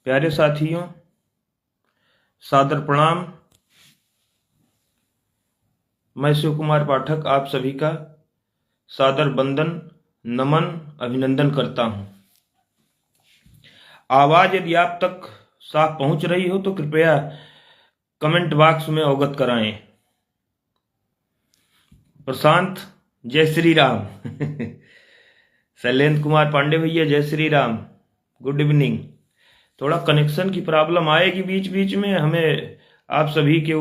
प्यारे साथियों, सादर प्रणाम। मैं शिव कुमार पाठक आप सभी का सादर वंदन, नमन, अभिनंदन करता हूं। आवाज यदि आप तक साफ पहुंच रही हो तो कृपया कमेंट बॉक्स में अवगत कराएं। प्रशांत, जय श्री राम। शैलेंद्र कुमार पांडे भैया, जय श्री राम, गुड इवनिंग। थोड़ा कनेक्शन की प्रॉब्लम आएगी बीच बीच में, हमें आप सभी के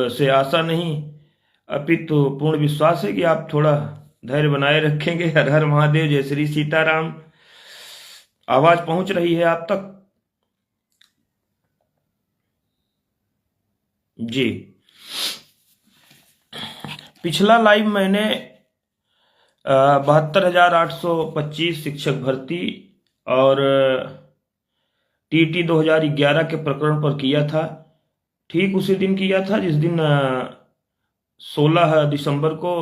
से आशा नहीं अपितु पूर्ण विश्वास है कि आप थोड़ा धैर्य बनाए रखेंगे। हर हर महादेव, जय श्री सीताराम। आवाज पहुंच रही है आप तक? जी। पिछला लाइव मैंने 72,825 शिक्षक भर्ती और टीटी 2011 के प्रकरण पर किया था। ठीक उसी दिन किया था जिस दिन 16 दिसंबर को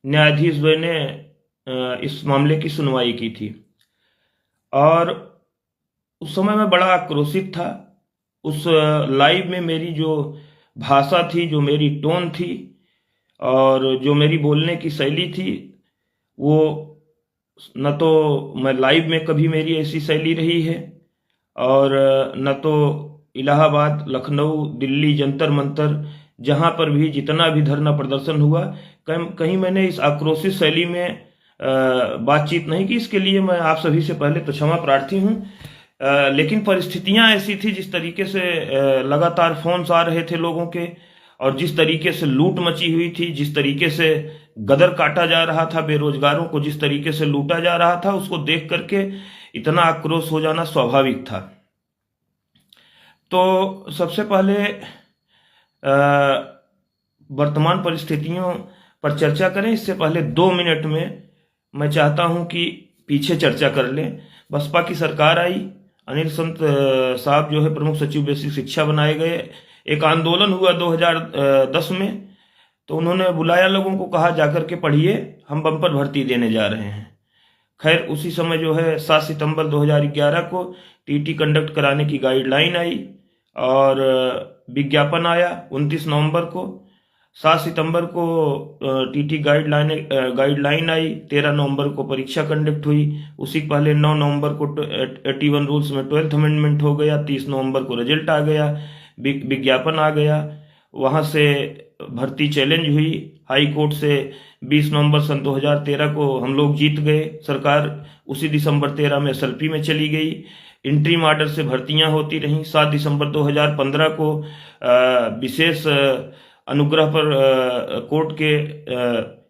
न्यायाधीश द्वय ने इस मामले की सुनवाई की थी। और उस समय मैं बड़ा आक्रोशित था। उस लाइव में मेरी जो भाषा थी, जो मेरी टोन थी और जो मेरी बोलने की शैली थी, वो न तो मैं लाइव में कभी मेरी ऐसी शैली रही है और न तो इलाहाबाद, लखनऊ, दिल्ली, जंतर मंतर, जहां पर भी जितना भी धरना प्रदर्शन हुआ, कहीं मैंने इस आक्रोशित शैली में बातचीत नहीं की। इसके लिए मैं आप सभी से पहले तो क्षमा प्रार्थी हूं। लेकिन परिस्थितियां ऐसी थी, जिस तरीके से लगातार फोन्स आ रहे थे लोगों के और जिस तरीके से लूट मची हुई थी, जिस तरीके से गदर काटा जा रहा था, बेरोजगारों को जिस तरीके से लूटा जा रहा था, उसको देख करके इतना आक्रोश हो जाना स्वाभाविक था। तो सबसे पहले वर्तमान परिस्थितियों पर चर्चा करें। इससे पहले 2 मिनट में मैं चाहता हूं कि पीछे चर्चा कर लें। बसपा की सरकार आई, अनिल संत साहब जो है प्रमुख सचिव बेसिक शिक्षा बनाए गए। एक आंदोलन हुआ 2010 में, तो उन्होंने बुलाया लोगों को, कहा जाकर के पढ़िए, हम बम्पर भर्ती देने जा रहे हैं। खैर उसी समय जो है 7 सितंबर 2011 को टीटी कंडक्ट कराने की गाइडलाइन आई और विज्ञापन आया 29 नवंबर को। 7 सितंबर को टीटी गाइडलाइन आई, 13 नवंबर को परीक्षा कंडक्ट हुई। उसी पहले 9 नवंबर को 81 रूल्स में 12th अमेंडमेंट हो गया। 30 नवंबर को रिजल्ट आ गया, विज्ञापन आ गया। वहां से भर्ती चैलेंज हुई हाई कोर्ट से। 20 नवंबर सन 2013 को हम लोग जीत गए। सरकार उसी दिसंबर 13 में एसएलपी में चली गई। इंट्रीम ऑर्डर से भर्तियां होती रहीं। 7 दिसंबर 2015 को विशेष अनुग्रह पर कोर्ट के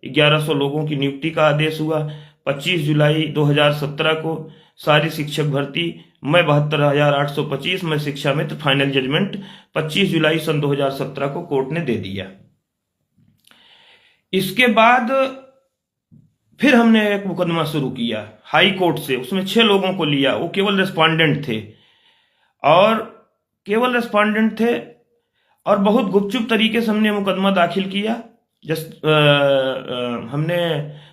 1100 लोगों की नियुक्ति का आदेश हुआ। 25 जुलाई 2017 को सारी शिक्षक भर्ती, मैं 72,825 में शिक्षा मित्र, फाइनल जजमेंट 25 जुलाई सन 2017 को कोर्ट ने दे दिया। इसके बाद फिर हमने एक मुकदमा शुरू किया हाई कोर्ट से। उसमें 6 लोगों को लिया, वो केवल रेस्पोंडेंट थे और बहुत गुपचुप तरीके से हमने मुकदमा दाखिल किया। हमने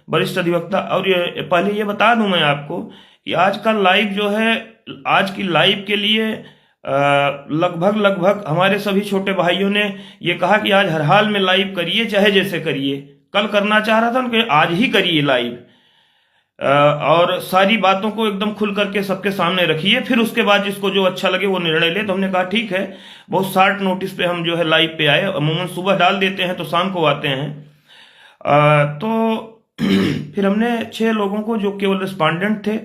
वरिष्ठ अधिवक्ता, और पहले ये बता दूं मैं आपको कि आज का लाइव जो है, आज की लाइव के लिए लगभग हमारे सभी छोटे भाइयों ने ये कहा कि आज हर हाल में लाइव करिए, चाहे जैसे करिए। कल करना चाह रहा था उनके, आज ही करिए लाइव और सारी बातों को एकदम खुल करके सबके सामने रखिए, फिर उसके बाद जिसको जो अच्छा लगे वो निर्णय ले। तो हमने कहा ठीक है। बहुत शार्ट नोटिस पे हम जो है लाइव पे आए। अमूमन सुबह डाल देते हैं तो शाम को आते हैं। तो फिर हमने 6 लोगों को जो केवल रिस्पॉन्डेंट थे,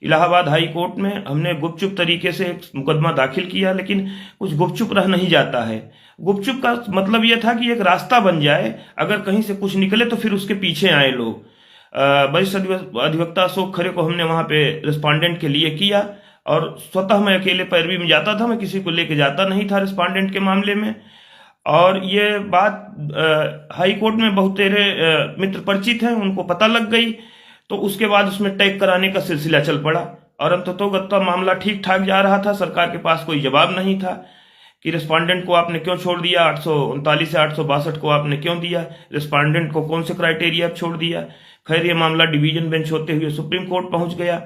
इलाहाबाद हाई कोर्ट में हमने गुपचुप तरीके से एक मुकदमा दाखिल किया। लेकिन कुछ गुपचुप रह नहीं जाता है। गुपचुप का मतलब यह था कि एक रास्ता बन जाए, अगर कहीं से कुछ निकले तो फिर उसके पीछे आए लोग। वरिष्ठ अधिवक्ता अशोक खरे को हमने वहां पे रिस्पॉन्डेंट के लिए किया और स्वतः मैं अकेले पैरवी में जाता था, मैं किसी को लेके जाता नहीं था रिस्पॉन्डेंट के मामले में। और ये बात हाई कोर्ट में बहुत तेरे मित्र परिचित हैं, उनको पता लग गई। तो उसके बाद उसमें टैग कराने का सिलसिला चल पड़ा और अंततोगत्वा मामला ठीक ठाक जा रहा था। सरकार के पास कोई जवाब नहीं था कि रिस्पॉन्डेंट को आपने क्यों छोड़ दिया, 839 से 862 को आपने क्यों दिया, रिस्पॉन्डेंट को कौन से क्राइटेरिया पर छोड़ दिया। खैर ये मामला डिवीजन बेंच होते हुए सुप्रीम कोर्ट पहुंच गया।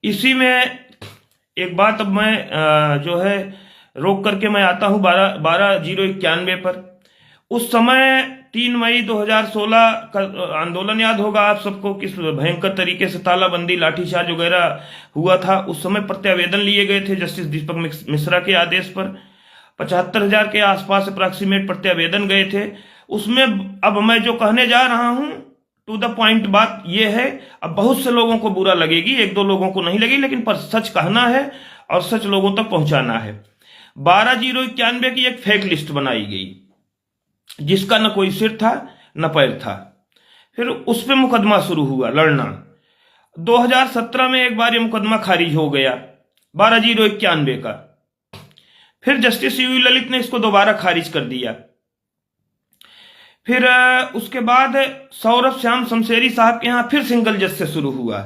इसी में एक बात अब मैं जो है रोक करके मैं आता हूं 12/091 पर। उस समय 3 मई 2016 का आंदोलन याद होगा आप सबको, किस भयंकर तरीके से तालाबंदी, लाठीचार्ज वगैरह हुआ था। उस समय प्रत्यावेदन लिए गए थे जस्टिस दीपक मिश्रा के आदेश पर। 75,000 के आसपास अप्रॉक्सीमेट प्रत्यावेदन गए थे उसमें। अब मैं जो कहने जा रहा हूं टू द पॉइंट बात यह है, अब बहुत से लोगों को बुरा लगेगी, 1-2 लोगों को नहीं लगेगी, लेकिन पर सच कहना है और सच लोगों तक पहुंचाना है। 12/091 की एक फेक लिस्ट बनाई गई जिसका न कोई सिर था न पैर था। फिर उस पर मुकदमा शुरू हुआ लड़ना। 2017 में एक बार ये मुकदमा खारिज हो गया 12/091 का। फिर जस्टिस यूयू ललित ने इसको दोबारा खारिज कर दिया। फिर उसके बाद सौरभ श्याम शमशेरी साहब के यहां फिर सिंगल जज से शुरू हुआ।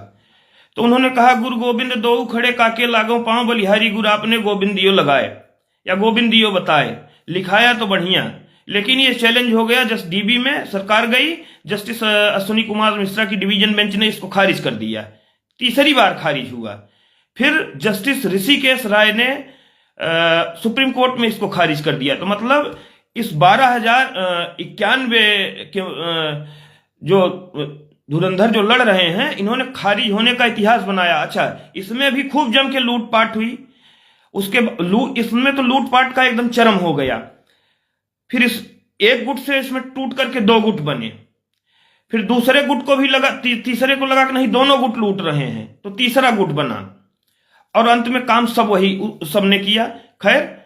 तो उन्होंने कहा गुरु गोविंद दो खड़े काके लागो पांव बलिहारी गुरु आपने गोविंदियो लगाए या गोविंदियो बताए, लिखाया तो बढ़िया, लेकिन ये चैलेंज हो गया। जस्ट डीबी में सरकार गई, जस्टिस अश्विनी कुमार मिश्रा की डिवीजन बेंच ने इसको खारिज कर दिया। तीसरी बार खारिज हुआ। फिर जस्टिस ऋषिकेश राय ने सुप्रीम कोर्ट में इसको खारिज कर दिया। तो मतलब इस 12/091 के जो धुरंधर जो लड़ रहे हैं, इन्होंने खारिज होने का इतिहास बनाया। अच्छा, इसमें भी खूब जम के लूटपाट हुई। इसमें तो लूटपाट का एकदम चरम हो गया। फिर इस एक गुट से इसमें टूट करके 2 गुट बने। फिर दूसरे गुट को भी लगा, तीसरे को लगा कि नहीं दोनों गुट लूट रहे हैं, तो तीसरा गुट बना। और अंत में काम सबने किया। खैर,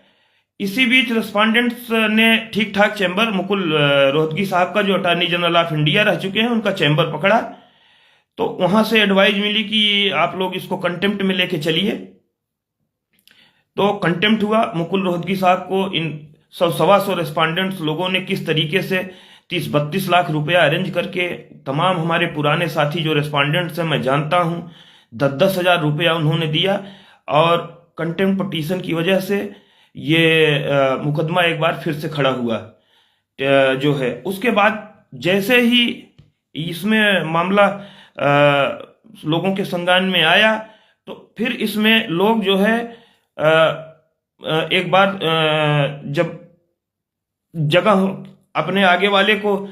इसी बीच रेस्पोंडेंट्स ने ठीक ठाक चैम्बर, मुकुल रोहतगी साहब का जो अटॉर्नी जनरल ऑफ इंडिया रह चुके हैं, उनका चैम्बर पकड़ा। तो वहां से एडवाइज मिली कि आप लोग इसको कंटेम्प्ट में लेके चलिए। तो कंटेम्प्ट हुआ। मुकुल रोहतगी साहब को इन 100-125 रेस्पोंडेंट्स लोगों ने किस तरीके से 30-32 लाख रुपया अरेंज करके, तमाम हमारे पुराने साथी जो रेस्पोंडेंट्स हैं मैं जानता हूं, 10-10 हजार रुपया उन्होंने दिया। और कंटेम्प्ट पिटीशन की वजह से ये मुकदमा एक बार फिर से खड़ा हुआ जो है। उसके बाद जैसे ही इसमें मामला लोगों के संज्ञान में आया, तो फिर इसमें लोग जो है एक बार जब जगह अपने आगे वाले को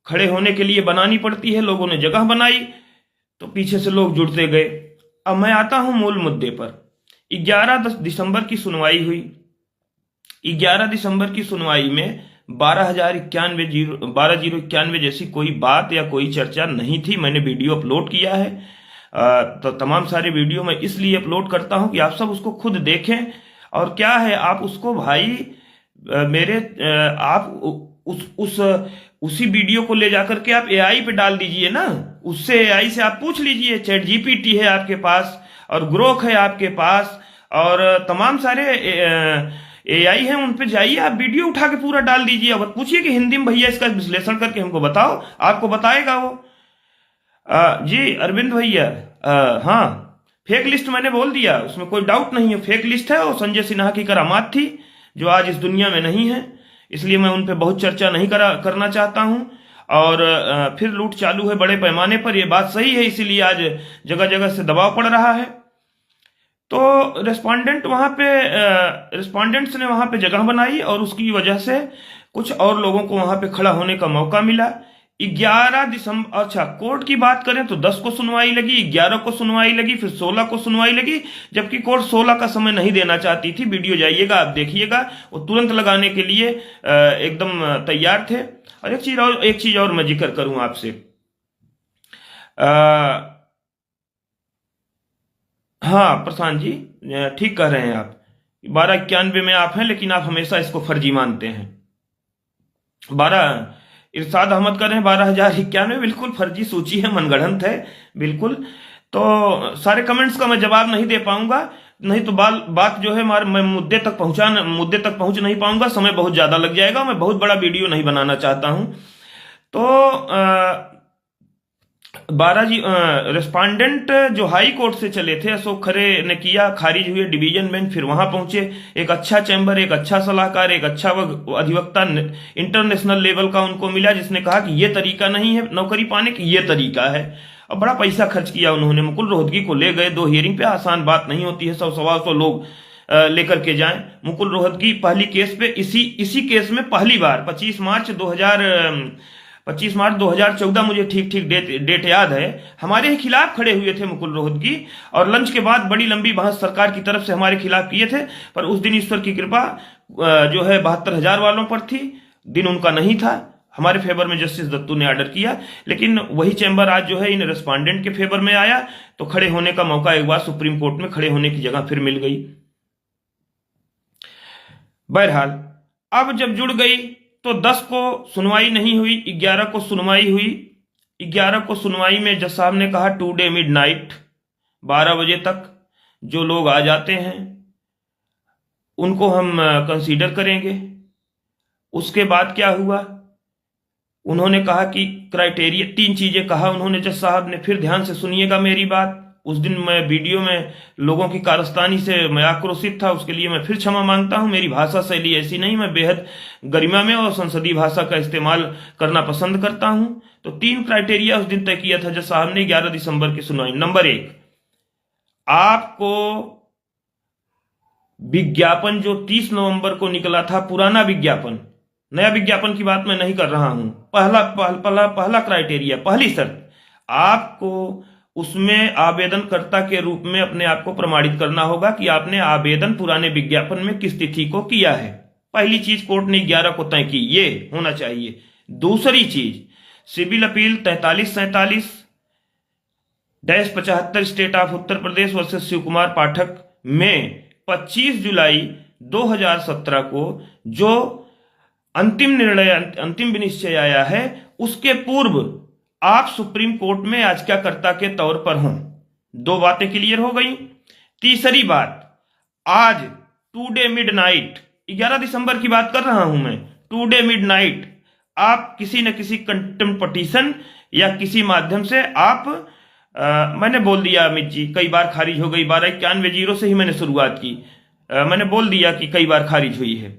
खड़े होने के लिए बनानी पड़ती है, लोगों ने जगह बनाई, तो पीछे से लोग जुड़ते गए। अब मैं आता हूं मूल मुद्दे पर। 11 दिसंबर की सुनवाई हुई। 11 दिसंबर की सुनवाई में 12/091 जैसी कोई बात या कोई चर्चा नहीं थी। मैंने वीडियो अपलोड किया है। तो तमाम सारे वीडियो मैं इसलिए अपलोड करता हूं कि आप सब उसको खुद देखें। और क्या है, आप उसको भाई आप उसी वीडियो को ले जाकर के आप एआई पे डाल दीजिए ना। उससे एआई से आप पूछ लीजिए, चैट जीपीटी है आपके पास और ग्रोक है आपके पास और तमाम सारे एआई हैं, उन पे जाइए, आप वीडियो उठा के पूरा डाल दीजिए। अब पूछिए कि हिंदी में भैया इसका विश्लेषण करके हमको बताओ, आपको बताएगा वो। जी अरविंद भैया, हाँ, फेक लिस्ट मैंने बोल दिया, उसमें कोई डाउट नहीं है, फेक लिस्ट है। और संजय सिन्हा की करामात थी जो आज इस दुनिया में नहीं है, इसलिए मैं उन पे बहुत चर्चा नहीं करना चाहता हूं। और फिर लूट चालू है बड़े पैमाने पर, यह बात सही है, इसीलिए आज जगह जगह से दबाव पड़ रहा है। तो रेस्पोंडेंट्स ने वहां पे जगह बनाई और उसकी वजह से कुछ और लोगों को वहां पे खड़ा होने का मौका मिला। 11 दिसंबर, अच्छा कोर्ट की बात करें तो 10 को सुनवाई लगी, 11 को सुनवाई लगी, फिर 16 को सुनवाई लगी, जबकि कोर्ट 16 का समय नहीं देना चाहती थी। वीडियो जाइएगा, आप देखिएगा, वो तुरंत लगाने के लिए एकदम तैयार थे। और एक चीज और मैं जिक्र करूं आपसे। हाँ प्रशांत जी, ठीक कह रहे हैं आप, 1291 में आप हैं, लेकिन आप हमेशा इसको फर्जी मानते हैं। इरशाद अहमद कर रहे हैं 12,091, बिल्कुल फर्जी सूची है, मनगढ़ंत है बिल्कुल। तो सारे कमेंट्स का मैं जवाब नहीं दे पाऊंगा, नहीं तो बात जो है मैं मुद्दे तक पहुंच नहीं पाऊंगा, समय बहुत ज्यादा लग जाएगा, मैं बहुत बड़ा वीडियो नहीं बनाना चाहता हूं। तो रेस्पोंडेंट जो हाई कोर्ट से चले थे, अशोक खरे ने किया, खारिज हुए डिवीजन बेंच, फिर वहां पहुंचे। एक अच्छा चैम्बर, एक अच्छा सलाहकार, एक अच्छा अधिवक्ता इंटरनेशनल लेवल का उनको मिला, जिसने कहा कि ये तरीका नहीं है नौकरी पाने की, ये तरीका है। और बड़ा पैसा खर्च किया उन्होंने। मुकुल रोहतगी को ले गए 2 हियरिंग पे, आसान बात नहीं होती है 100-125 लोग लेकर के जाएं। मुकुल रोहतगी पहली केस पे इसी केस में पहली बार 25 मार्च 2014 मुझे ठीक डेट याद है, हमारे ही खिलाफ खड़े हुए थे मुकुल रोहतगी, और लंच के बाद बड़ी लंबी बहस सरकार की तरफ से हमारे खिलाफ किए थे। पर उस दिन ईश्वर की कृपा जो है 72,000 वालों पर थी, दिन उनका नहीं था। हमारे फेवर में जस्टिस दत्तू ने ऑर्डर किया, लेकिन वही चैम्बर आज जो है इन रेस्पोंडेंट के फेवर में आया, तो खड़े होने का मौका एक बार सुप्रीम कोर्ट में खड़े होने की जगह फिर मिल गई। बहरहाल अब जब जुड़ गई तो 10 को सुनवाई नहीं हुई, 11 को सुनवाई हुई। 11 को सुनवाई में जज साहब ने कहा टुडे मिडनाइट 12 बजे तक जो लोग आ जाते हैं उनको हम कंसीडर करेंगे। उसके बाद क्या हुआ, उन्होंने कहा कि क्राइटेरिया 3 चीजें कहा उन्होंने जज साहब ने। फिर ध्यान से सुनिएगा मेरी बात। उस दिन मैं वीडियो में लोगों की कारस्तानी से मैं आक्रोशित था, उसके लिए मैं फिर क्षमा मांगता हूं। मेरी भाषा शैली ऐसी नहीं, मैं बेहद गरिमा में और संसदीय भाषा का इस्तेमाल करना पसंद करता हूं। तो 3 क्राइटेरिया उस दिन तय किया था जज साहब ने 11 दिसंबर की सुनवाई। नंबर 1, आपको विज्ञापन जो 30 नवंबर को निकला था, पुराना विज्ञापन, नया विज्ञापन की बात मैं नहीं कर रहा हूं। पहला क्राइटेरिया, पहली शर्त, आपको उसमें आवेदनकर्ता के रूप में अपने आप को प्रमाणित करना होगा कि आपने आवेदन पुराने विज्ञापन में किस तिथि को किया है। पहली चीज कोर्ट ने 11 को तय की, ये होना चाहिए। दूसरी चीज, civil appeal 4347-75 state of Uttar Pradesh versus Shiv Kumar Pathak में 25 जुलाई 2017 को जो अंतिम विनिश्चय आया है, उसके पूर्व आप सुप्रीम कोर्ट में याचिकाकर्ता के तौर पर हों। 2 बातें क्लियर हो गई। तीसरी बात, आज टुडे मिडनाइट, 11 दिसंबर की बात कर रहा हूं मैं, टुडे मिडनाइट आप किसी न किसी कंटेम्प्ट पिटीशन या किसी माध्यम से आप मैंने बोल दिया अमित जी, कई बार खारिज हो गई। 1291 से ही मैंने शुरुआत की। मैंने बोल दिया कि कई बार खारिज हुई है।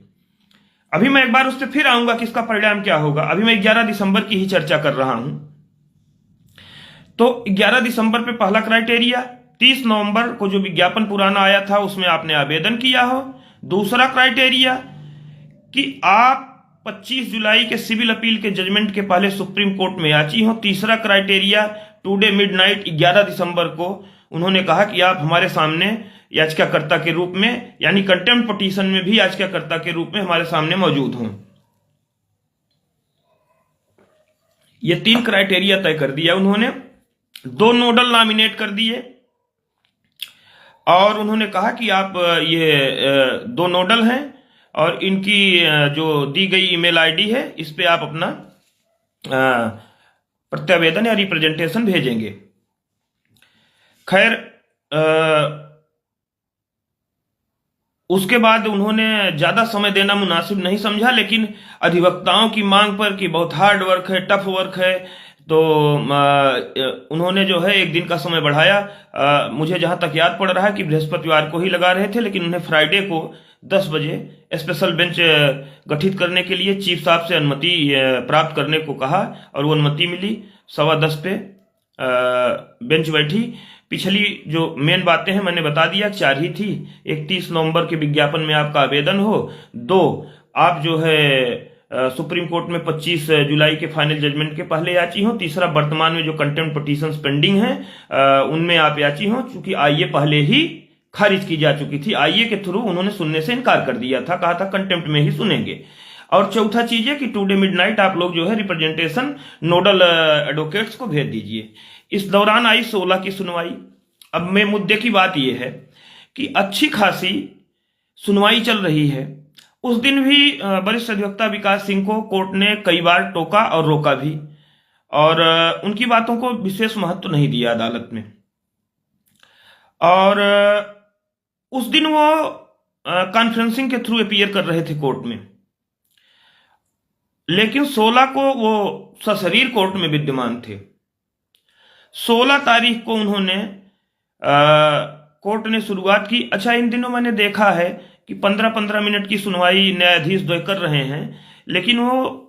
अभी मैं एक बार उस पर फिर आऊंगा कि इसका परिणाम क्या होगा। अभी मैं 11 दिसंबर की ही चर्चा कर रहा हूं। तो 11 दिसंबर पे पहला क्राइटेरिया, 30 नवंबर को जो विज्ञापन पुराना आया था उसमें आपने आवेदन किया हो। दूसरा क्राइटेरिया कि आप 25 जुलाई के सिविल अपील के जजमेंट के पहले सुप्रीम कोर्ट में याची हो। तीसरा क्राइटेरिया, टुडे मिडनाइट 11 दिसंबर को उन्होंने कहा कि आप हमारे सामने याचिकाकर्ता के रूप में, यानी कंटेम्प्ट पिटीशन में भी याचिकाकर्ता के रूप में हमारे सामने मौजूद हों। ये 3 क्राइटेरिया तय कर दिया उन्होंने। 2 नोडल नॉमिनेट कर दिए और उन्होंने कहा कि आप ये 2 नोडल हैं और इनकी जो दी गई ईमेल आईडी है इस पे आप अपना प्रत्यावेदन या रिप्रेजेंटेशन भेजेंगे। खैर उसके बाद उन्होंने ज्यादा समय देना मुनासिब नहीं समझा, लेकिन अधिवक्ताओं की मांग पर कि बहुत हार्ड वर्क है, टफ वर्क है, तो उन्होंने जो है 1 दिन का समय बढ़ाया। मुझे जहां तक याद पड़ रहा है कि बृहस्पतिवार को ही लगा रहे थे, लेकिन उन्हें फ्राइडे को 10 बजे स्पेशल बेंच गठित करने के लिए चीफ साहब से अनुमति प्राप्त करने को कहा और वो अनुमति मिली। 10:15 पे बेंच बैठी। पिछली जो मेन बातें हैं मैंने बता दिया, 4 ही थी। 31 नवंबर के विज्ञापन में आपका आवेदन हो। 2, आप जो है सुप्रीम कोर्ट में 25 जुलाई के फाइनल जजमेंट के पहले याची हो। तीसरा, वर्तमान में जो कंटेम्प्ट पिटीशंस पेंडिंग हैं उनमें आप याची हो, चूंकि आईए पहले ही खारिज की जा चुकी थी। आईए के थ्रू उन्होंने सुनने से इनकार कर दिया था, कहा था कंटेम्प्ट में ही सुनेंगे। और चौथा चीज है कि टुडे मिडनाइट आप लोग जो है रिप्रेजेंटेशन नोडल एडवोकेट्स को भेज दीजिए। इस दौरान आई 16 की सुनवाई। अब मैं मुद्दे की बात यह है कि अच्छी खासी सुनवाई चल रही है। उस दिन भी वरिष्ठ अधिवक्ता विकास सिंह को कोर्ट ने कई बार टोका और रोका भी, और उनकी बातों को विशेष महत्व नहीं दिया अदालत में। और उस दिन वो कॉन्फ्रेंसिंग के थ्रू अपीयर कर रहे थे कोर्ट में, लेकिन 16 को वो सशरीर कोर्ट में विद्यमान थे। 16 तारीख को उन्होंने कोर्ट ने शुरुआत की। अच्छा, इन दिनों मैंने देखा है कि 15-15 मिनट की सुनवाई न्यायाधीश द्वय कर रहे हैं, लेकिन वो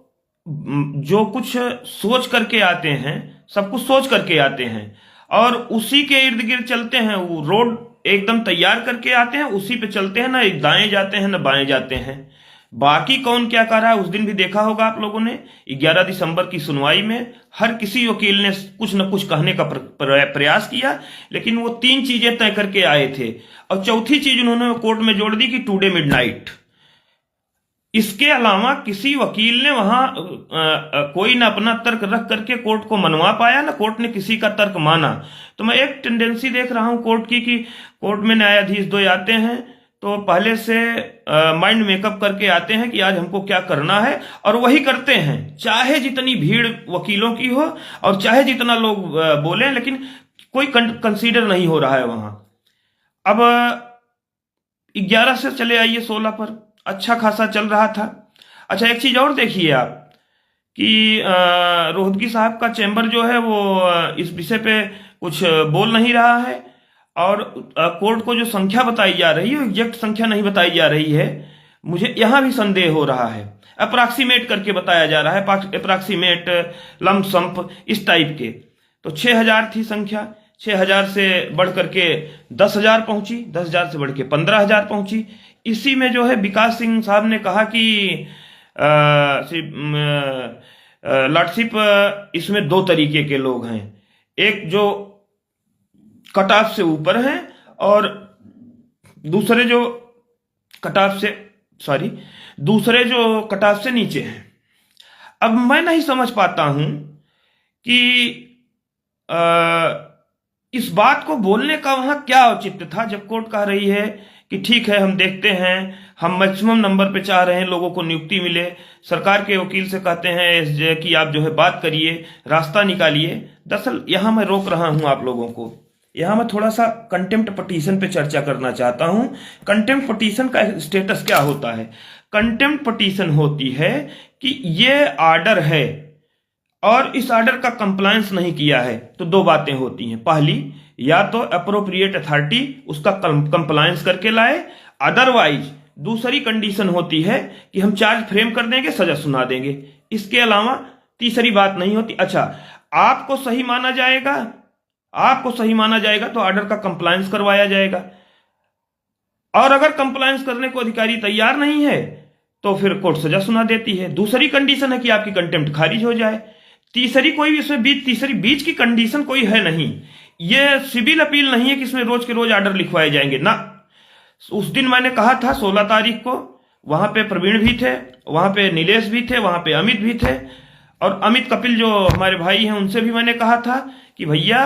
जो कुछ सोच करके आते हैं सब कुछ सोच करके आते हैं और उसी के इर्द गिर्द चलते हैं। वो रोड एकदम तैयार करके आते हैं, उसी पे चलते हैं, ना दाएं जाते हैं ना बाएं जाते हैं। बाकी कौन क्या कर रहा है उस दिन भी देखा होगा आप लोगों ने। 11 दिसंबर की सुनवाई में हर किसी वकील ने कुछ न कुछ कहने का प्रयास किया, लेकिन वो 3 चीजें तय करके आए थे और चौथी चीज उन्होंने कोर्ट में जोड़ दी कि टुडे मिडनाइट। इसके अलावा किसी वकील ने वहां कोई ना अपना तर्क रख करके कोर्ट को मनवा पाया, ना कोर्ट ने किसी का तर्क माना। तो मैं एक टेंडेंसी देख रहा हूं कोर्ट की कि कोर्ट में न्यायाधीश 2 आते हैं तो पहले से माइंड मेकअप करके आते हैं कि आज हमको क्या करना है, और वही करते हैं, चाहे जितनी भीड़ वकीलों की हो और चाहे जितना लोग बोले, लेकिन कोई कंसीडर नहीं हो रहा है वहां। अब 11 से चले आइए 16 पर, अच्छा खासा चल रहा था। अच्छा, एक चीज और देखिए आप कि रोहतगी साहब का चैम्बर जो है वो इस विषय पे कुछ बोल नहीं रहा है, और कोर्ट को जो संख्या बताई जा रही है एग्जैक्ट संख्या नहीं बताई जा रही है। मुझे यहां भी संदेह हो रहा है, अप्रॉक्सीमेट करके बताया जा रहा है, अप्रॉक्सीमेट, लमसम्प, इस टाइप के। तो 6000 थी संख्या, 6000 से बढ़ करके 10,000 पहुंची, 10,000 से बढ़ के 15,000 पहुंची। इसी में जो है विकास सिंह साहब ने कहा कि लॉर्डशिप इसमें 2 तरीके के लोग हैं, एक जो कट ऑफ से ऊपर हैं और दूसरे जो कट ऑफ से नीचे हैं। अब मैं नहीं समझ पाता हूं कि इस बात को बोलने का वहां क्या औचित्य था, जब कोर्ट कह रही है कि ठीक है हम देखते हैं, हम मैक्सिमम नंबर पे चाह रहे हैं लोगों को नियुक्ति मिले। सरकार के वकील से कहते हैं कि आप जो है बात करिए, रास्ता निकालिए। दरअसल यहां मैं रोक रहा हूं आप लोगों को, यहां मैं थोड़ा सा कंटेम्प्ट पिटीशन पे चर्चा करना चाहता हूं। कंटेम्प्ट पिटीशन का स्टेटस क्या होता है? कंटेम्प्ट पिटीशन होती है कि ये आर्डर है और इस आर्डर का कंप्लायंस नहीं किया है, तो 2 बातें होती हैं। पहली, या तो अप्रोप्रिएट अथॉरिटी उसका कंप्लायंस करके लाए, अदरवाइज दूसरी कंडीशन होती है कि हम चार्ज फ्रेम कर देंगे, सजा सुना देंगे। इसके अलावा तीसरी बात नहीं होती। अच्छा, आपको सही माना जाएगा तो आर्डर का कंप्लायंस करवाया जाएगा, और अगर कंप्लायंस करने को अधिकारी तैयार नहीं है तो फिर कोर्ट सजा सुना देती है। दूसरी कंडीशन है कि आपकी कंटेम्प्ट खारिज हो जाए। तीसरी कोई भी इसमें बीच की कंडीशन कोई है नहीं। ये सिविल अपील नहीं है कि इसमें रोज के रोज आर्डर लिखवाए जाएंगे ना। उस दिन मैंने कहा था 16 तारीख को, वहां पे प्रवीण भी थे, वहां पे नीलेश भी थे, वहां पे अमित भी थे, और अमित कपिल जो हमारे भाई हैं उनसे भी मैंने कहा था कि भैया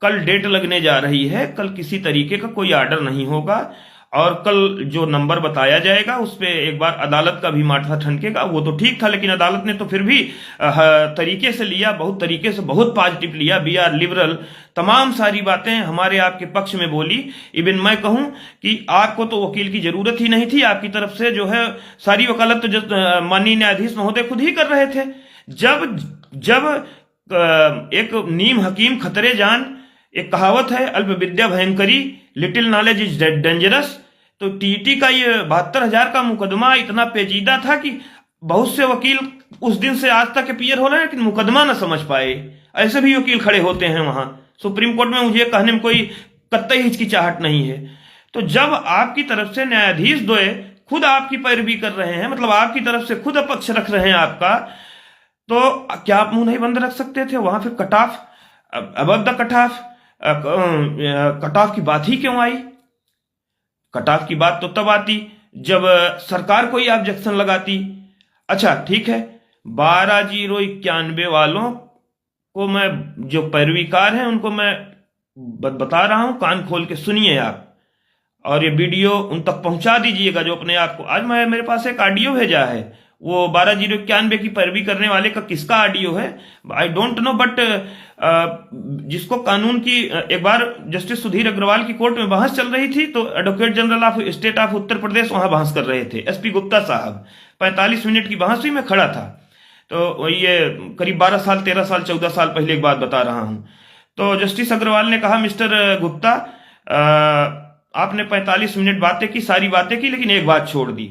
कल डेट लगने जा रही है, कल किसी तरीके का कोई आर्डर नहीं होगा, और कल जो नंबर बताया जाएगा उस पर एक बार अदालत का भी माथा ठनकेगा। वो तो ठीक था, लेकिन अदालत ने तो फिर भी तरीके से लिया, बहुत पॉजिटिव लिया। वी आर लिबरल, तमाम सारी बातें हमारे आपके पक्ष में बोली। इवन मैं कहूं कि आपको तो वकील की जरूरत ही नहीं थी, आपकी तरफ से जो है सारी वकालत तो माननीय न्यायाधीश महोदय खुद ही कर रहे थे। जब एक नीम हकीम खतरे जान, एक कहावत है, अल्प विद्या भयंकरी, लिटिल नॉलेज इज डेंजरस। तो टीटी का ये 72,000 का मुकदमा इतना पेचीदा था कि बहुत से वकील उस दिन से आज तक अपीयर हो रहे हैं, लेकिन मुकदमा ना समझ पाए। ऐसे भी वकील खड़े होते हैं वहां सुप्रीम कोर्ट में। मुझे कहने में कोई कतई हिचकिचाहट नहीं है। तो जब आपकी तरफ से न्यायाधीश 2 खुद आपकी पैरवी कर रहे हैं, मतलब आपकी तरफ से खुद अपक्ष रख रहे हैं आपका, तो क्या आप मुंह नहीं बंद रख सकते थे? वहां फिर cut off, above the cut off की बात ही क्यों आई? कट ऑफ की बात तो तब आती जब सरकार कोई ऑब्जेक्शन लगाती। अच्छा ठीक है, 12091 वालों को मैं, जो पैरवीकार हैं उनको मैं बता रहा हूं, कान खोल के सुनिए आप, और ये वीडियो उन तक पहुंचा दीजिएगा जो अपने आप को। आज मेरे पास एक ऑडियो भेजा है, वो 12091 की पैरवी करने वाले का किसका ऑडियो है आई डोंट नो, बट जिसको कानून की, एक बार जस्टिस सुधीर अग्रवाल की कोर्ट में बहस चल रही थी, तो advocate general of state of Uttar Pradesh वहां बहस कर रहे थे, एसपी गुप्ता साहब। 45 मिनट की बहस हुई, मैं खड़ा था। तो ये करीब 12 साल 13 साल 14 साल पहले की बात बता रहा हूं। तो जस्टिस अग्रवाल ने कहा, मिस्टर गुप्ता आपने 45 मिनट बातें की, सारी बातें की, लेकिन एक बात छोड़ दी।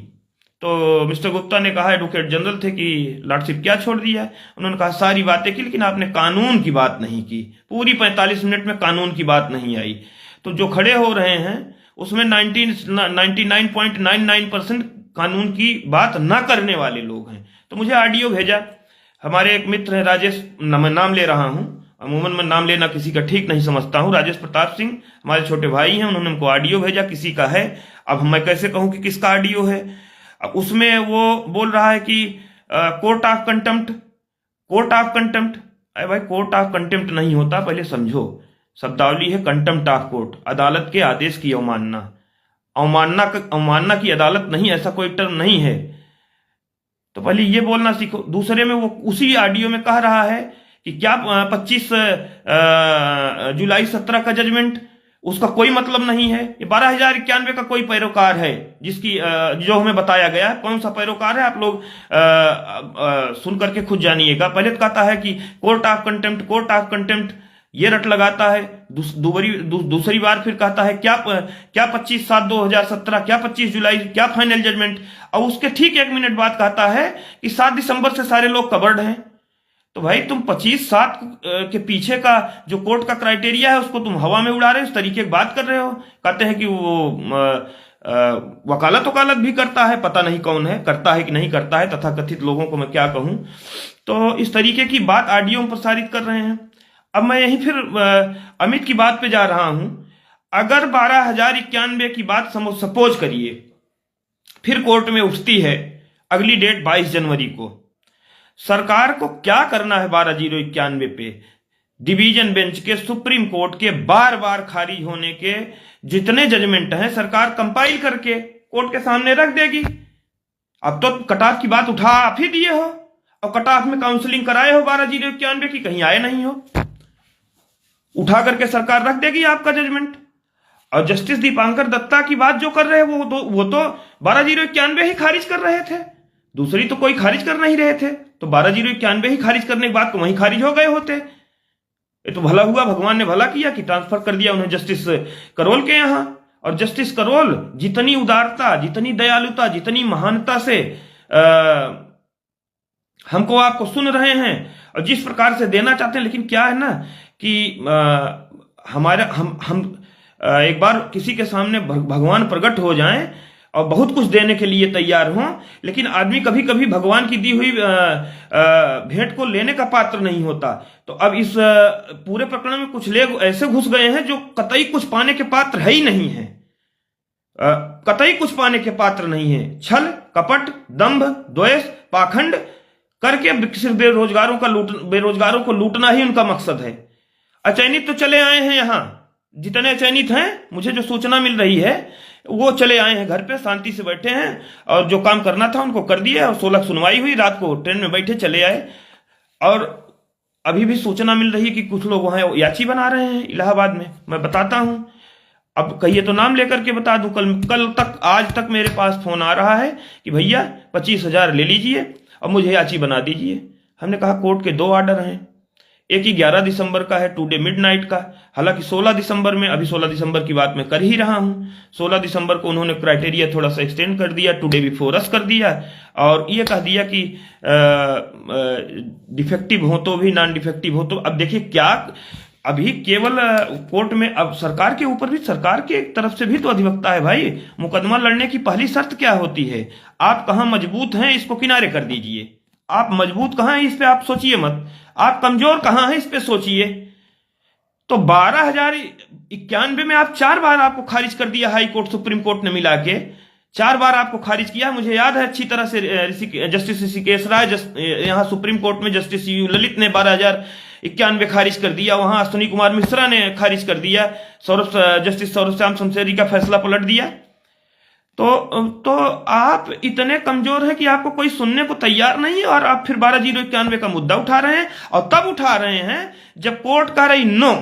तो मिस्टर गुप्ता ने कहा, एडवोकेट जनरल थे, कि लॉर्डशिप क्या छोड़ दिया है। उन्होंने कहा सारी बातें की, लेकिन आपने कानून की बात नहीं की। पूरी 45 मिनट में कानून की बात नहीं आई। तो जो खड़े हो रहे हैं उसमें 99.99% कानून की बात ना करने वाले लोग हैं। तो मुझे ऑडियो भेजा, हमारे एक मित्र हैं राजेश, मैं नाम ले रहा हूं, अमूमन मैं नाम लेना किसी का ठीक नहीं समझता हूं, राजेश प्रताप सिंह हमारे छोटे भाई हैं, उन्होंने हमको ऑडियो भेजा, किसी का है। अब मैं कैसे कहूं कि किसका ऑडियो है। अब उसमें वो बोल रहा है कि court of contempt, court of contempt. अरे भाई, कोर्ट ऑफ कंटेम्प्ट नहीं होता, पहले समझो। शब्दावली है कंटेम्प्ट ऑफ कोर्ट, अदालत के आदेश की अवमानना। अवमानना की अदालत नहीं, ऐसा कोई टर्म नहीं है। तो पहले ये बोलना सीखो। दूसरे में वो उसी ऑडियो में कह रहा है कि क्या 25 जुलाई 17 का जजमेंट, उसका कोई मतलब नहीं है। ये 12,091 का कोई पैरोकार है जिसकी जो हमें बताया गया है। कौन सा पैरोकार है आप लोग सुन करके खुद जानिएगा। पहले तो कहता है कि court of contempt, court of contempt, ये रट लगाता है। दूसरी बार फिर कहता है क्या 25/7/2017, क्या 25 जुलाई, क्या फाइनल जजमेंट। और उसके ठीक 1 मिनट बाद कहता है कि 7 दिसंबर से सारे लोग कवर्ड हैं। तो भाई तुम 25/7 के पीछे का जो कोर्ट का क्राइटेरिया है उसको तुम हवा में उड़ा रहे हो, इस तरीके की बात कर रहे हो। कहते हैं कि वो वकालत भी करता है, पता नहीं कौन है, करता है कि नहीं करता है, तथाकथित लोगों को मैं क्या कहूं। तो इस तरीके की बात ऑडियो में प्रसारित कर रहे हैं। अब मैं यही फिर अमित की बात पे जा रहा हूं। अगर 12,091 की बात सपोज करिए फिर कोर्ट में उठती है अगली डेट 22 जनवरी को, सरकार को क्या करना है 12,091 पे? डिवीजन बेंच के, सुप्रीम कोर्ट के बार बार खारिज होने के जितने जजमेंट हैं सरकार कंपाइल करके कोर्ट के सामने रख देगी। अब तो कट ऑफ की बात उठा आप ही दिए हो और कट ऑफ में काउंसलिंग कराए हो 12,091 की, कहीं आए नहीं हो। उठा करके सरकार रख देगी आपका जजमेंट। और जस्टिस दीपांकर दत्ता की बात जो कर रहे हैं वो तो 12,091 ही खारिज कर रहे थे, दूसरी तो कोई खारिज कर नहीं रहे थे। तो 12,091 ही खारिज करने के बाद तो वहीं खारिज हो गए होते। ये तो भला हुआ, भगवान ने भला किया कि ट्रांसफर कर दिया उन्हें जस्टिस करोल के यहां। और जस्टिस करोल जितनी उदारता, जितनी दयालुता, जितनी महानता से हमको आपको सुन रहे हैं और जिस प्रकार से देना चाहते हैं, लेकिन क्या है ना कि हमारा हम एक बार किसी के सामने भगवान प्रकट हो जाएं और बहुत कुछ देने के लिए तैयार हों, लेकिन आदमी कभी कभी भगवान की दी हुई भेंट को लेने का पात्र नहीं होता। तो अब इस पूरे प्रकरण में कुछ लोग ऐसे घुस गए हैं जो कतई कुछ पाने के पात्र है ही नहीं है, कतई कुछ पाने के पात्र नहीं है। छल, कपट, दंभ, द्वेष, पाखंड करके सिर्फ बेरोजगारों को लूटना ही उनका मकसद है। अचयनित तो चले आए हैं यहां, जितने चयनित हैं, मुझे जो सूचना मिल रही है वो चले आए हैं घर पे, शांति से बैठे हैं और जो काम करना था उनको कर दिया। और 16 सुनवाई हुई, रात को ट्रेन में बैठे चले आए। और अभी भी सूचना मिल रही है कि कुछ लोग वहां याची बना रहे हैं इलाहाबाद में, मैं बताता हूं। अब कहिए तो नाम लेकर के बता दूं। कल तक, आज तक मेरे पास फोन आ रहा है कि भैया 25,000 ले लीजिए और मुझे याची बना दीजिए। हमने कहा कोर्ट के 2 ऑर्डर हैं, एक ही 11 दिसंबर का है, टुडे मिडनाइट का। हालांकि 16 दिसंबर में, अभी 16 दिसंबर की बात मैं कर ही रहा हूं, 16 दिसंबर को उन्होंने क्राइटेरिया थोड़ा सा एक्सटेंड कर दिया, टुडे बिफोर अस कर दिया और ये कह दिया कि डिफेक्टिव हो तो भी, नॉन डिफेक्टिव हो तो। अब देखिए क्या, अभी केवल कोर्ट में, अब सरकार के ऊपर भी, सरकार के एक तरफ से भी तो अधिवक्ता है भाई। मुकदमा लड़ने की पहली शर्त क्या होती है? आप कहां मजबूत हैं इसको किनारे कर दीजिए। आप मजबूत कहां हैं इस पे आप सोचिए मत, आप कमजोर कहां हैं इस पे सोचिए। तो 12,091 में आप 4 बार आपको खारिज कर दिया, हाई कोर्ट सुप्रीम कोर्ट ने मिला के 4 बार आपको खारिज किया। मुझे याद है अच्छी तरह से, जस्टिस ऋषिकेश राय, यहां सुप्रीम कोर्ट में जस्टिस यू ललित ने 12,091 खारिज कर दिया, वहां अश्विनी कुमार मिश्रा ने खारिज कर दिया, जस्टिस सौरभ श्याम शमशेरी का फैसला पलट दिया। तो आप इतने कमजोर हैं कि आपको कोई सुनने को तैयार नहीं है और आप फिर 12,091 का मुद्दा उठा रहे हैं। और तब उठा रहे हैं जब कोर्ट कह रही नो,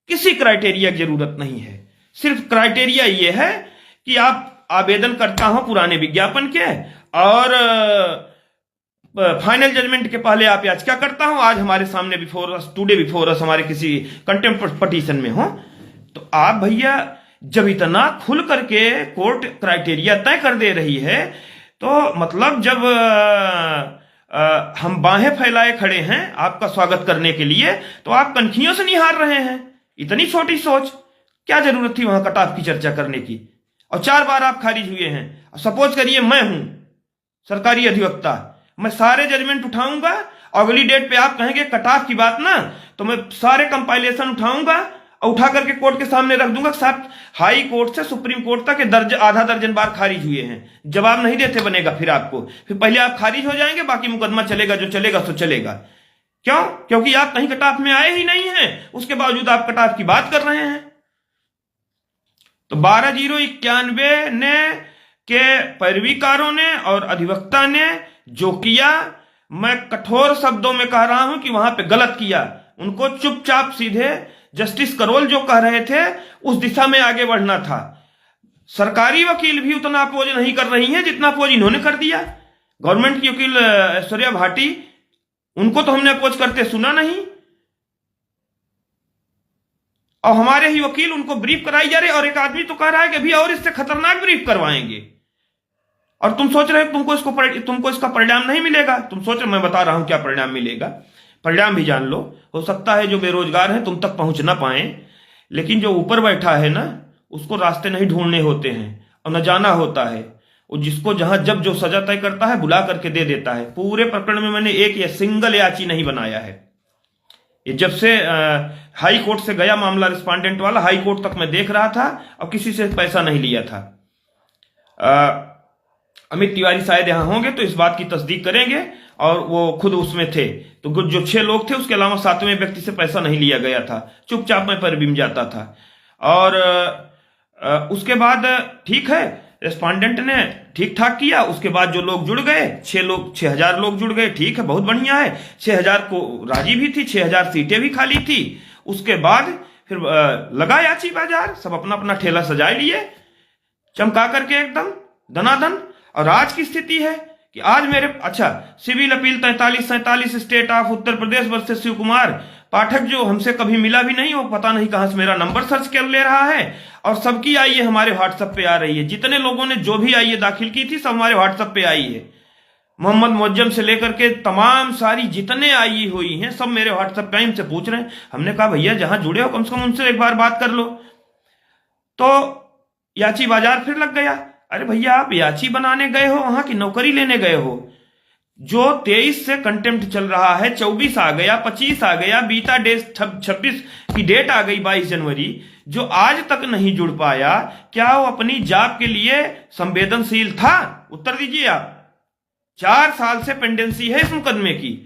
किसी क्राइटेरिया की जरूरत नहीं है। सिर्फ क्राइटेरिया ये है कि आप आवेदन करता हो पुराने विज्ञापन के और फाइनल जजमेंट के पहले आप याचिका करता हो, आज हमारे सामने before us, today before us, हमारे किसी कंटेम्प्ट पिटीशन में हो। तो आप भैया जब इतना खुल करके कोर्ट क्राइटेरिया तय कर दे रही है, तो मतलब जब हम बाहें फैलाए खड़े हैं आपका स्वागत करने के लिए, तो आप कनखियों से निहार रहे हैं। इतनी छोटी सोच, क्या जरूरत थी वहां कट ऑफ की चर्चा करने की? और 4 बार आप खारिज हुए हैं। सपोज करिए मैं हूं सरकारी अधिवक्ता, मैं सारे जजमेंट उठाऊंगा और अगली डेट पे आप कहेंगे कट ऑफ की बात ना, तो मैं सारे कंपाइलेशन उठाऊंगा और उठा करके कोर्ट के सामने रख दूंगा। साहब हाई कोर्ट से सुप्रीम कोर्ट तक आधा दर्जन बार खारिज हुए हैं, जवाब नहीं देते बनेगा फिर आपको। फिर पहले आप खारिज हो जाएंगे, बाकी मुकदमा चलेगा, जो चलेगा सो चलेगा। क्यों? क्योंकि आप कहीं कट ऑफ में आए ही नहीं हैं, उसके बावजूद आप कट ऑफ की बात कर रहे हैं। तो 12/091 ने के पैरवीकारों ने और अधिवक्ता ने जो किया, मैं कठोर शब्दों में कह रहा हूं कि वहां पे गलत किया। उनको चुपचाप सीधे जस्टिस करोल जो कह रहे थे उस दिशा में आगे बढ़ना था। सरकारी वकील भी उतना अपोज नहीं कर रही हैं जितना अपोज इन्होंने कर दिया। गवर्नमेंट की वकील ऐश्वर्या भाटी, उनको तो हमने अपोज करते सुना नहीं, और हमारे ही वकील उनको ब्रीफ कराई जा रहे, और एक आदमी तो कह रहा है कि अभी और इससे खतरनाक ब्रीफ करवाएंगे। और तुम सोच रहे हो तुमको इसका परिणाम नहीं मिलेगा। तुम सोच रहे, मैं बता रहा हूं क्या परिणाम मिलेगा। परिणाम भी जान लो। हो सकता है जो बेरोजगार हैं तुम तक पहुंच ना पाए, लेकिन जो ऊपर बैठा है ना, उसको रास्ते नहीं ढूंढने होते हैं और न जाना होता है। वो जिसको जहां जब जो सजा तय करता है बुला करके दे देता है। पूरे प्रकरण में मैंने एक या सिंगल याची नहीं बनाया है। ये जब से हाई कोर्ट से गया मामला रिस्पॉन्डेंट वाला, हाई कोर्ट तक मैं देख रहा था और किसी से पैसा नहीं लिया था। अमित तिवारी शायद यहां होंगे तो इस बात की तस्दीक करेंगे, और वो खुद उसमें थे। तो जो 6 लोग थे उसके अलावा 7वें व्यक्ति से पैसा नहीं लिया गया था। चुपचाप मैं पर बीम जाता था। और उसके बाद ठीक है, रेस्पोंडेंट ने ठीक ठाक किया। उसके बाद जो लोग जुड़ गए, 6,000 लोग जुड़ गए, ठीक है, बहुत बढ़िया है। 6,000 को राजी भी थी, 6,000 सीटें भी खाली थी। उसके बाद फिर लगा याची बाजार, सब अपना अपना ठेला सजाए लिए चमका करके एकदम दनादन। और आज की स्थिति है कि आज मेरे civil appeal 4347 state of Uttar Pradesh versus Shiv Kumar Pathak, जो हमसे कभी मिला भी नहीं, वो पता नहीं कहां से मेरा नंबर सर्च कर ले रहा है। और सबकी आईए हमारे व्हाट्सएप पे आ रही है। जितने लोगों ने जो भी आईए दाखिल की थी सब हमारे व्हाट्सएप पे आई है। मोहम्मद मुअज्जम से लेकर के तमाम सारी जितने आई हुई हैं सब मेरे व्हाट्सएप पे हमसे पूछ रहे हैं। हमने कहा भैया जहां जुड़े हो कम से कम उनसे एक बार बात कर लो। तो याची बाजार फिर लग गया। अरे भैया आप याची बनाने गए हो वहां की नौकरी लेने गए हो? जो 23 से कंटेम्प्ट चल रहा है, 24 आ गया, 25 आ गया, बीता डेट 26 की डेट आ गई 22 जनवरी, जो आज तक नहीं जुड़ पाया, क्या वो अपनी जॉब के लिए संवेदनशील था? उत्तर दीजिए आप। 4 साल से पेंडेंसी है इस मुकदमे की।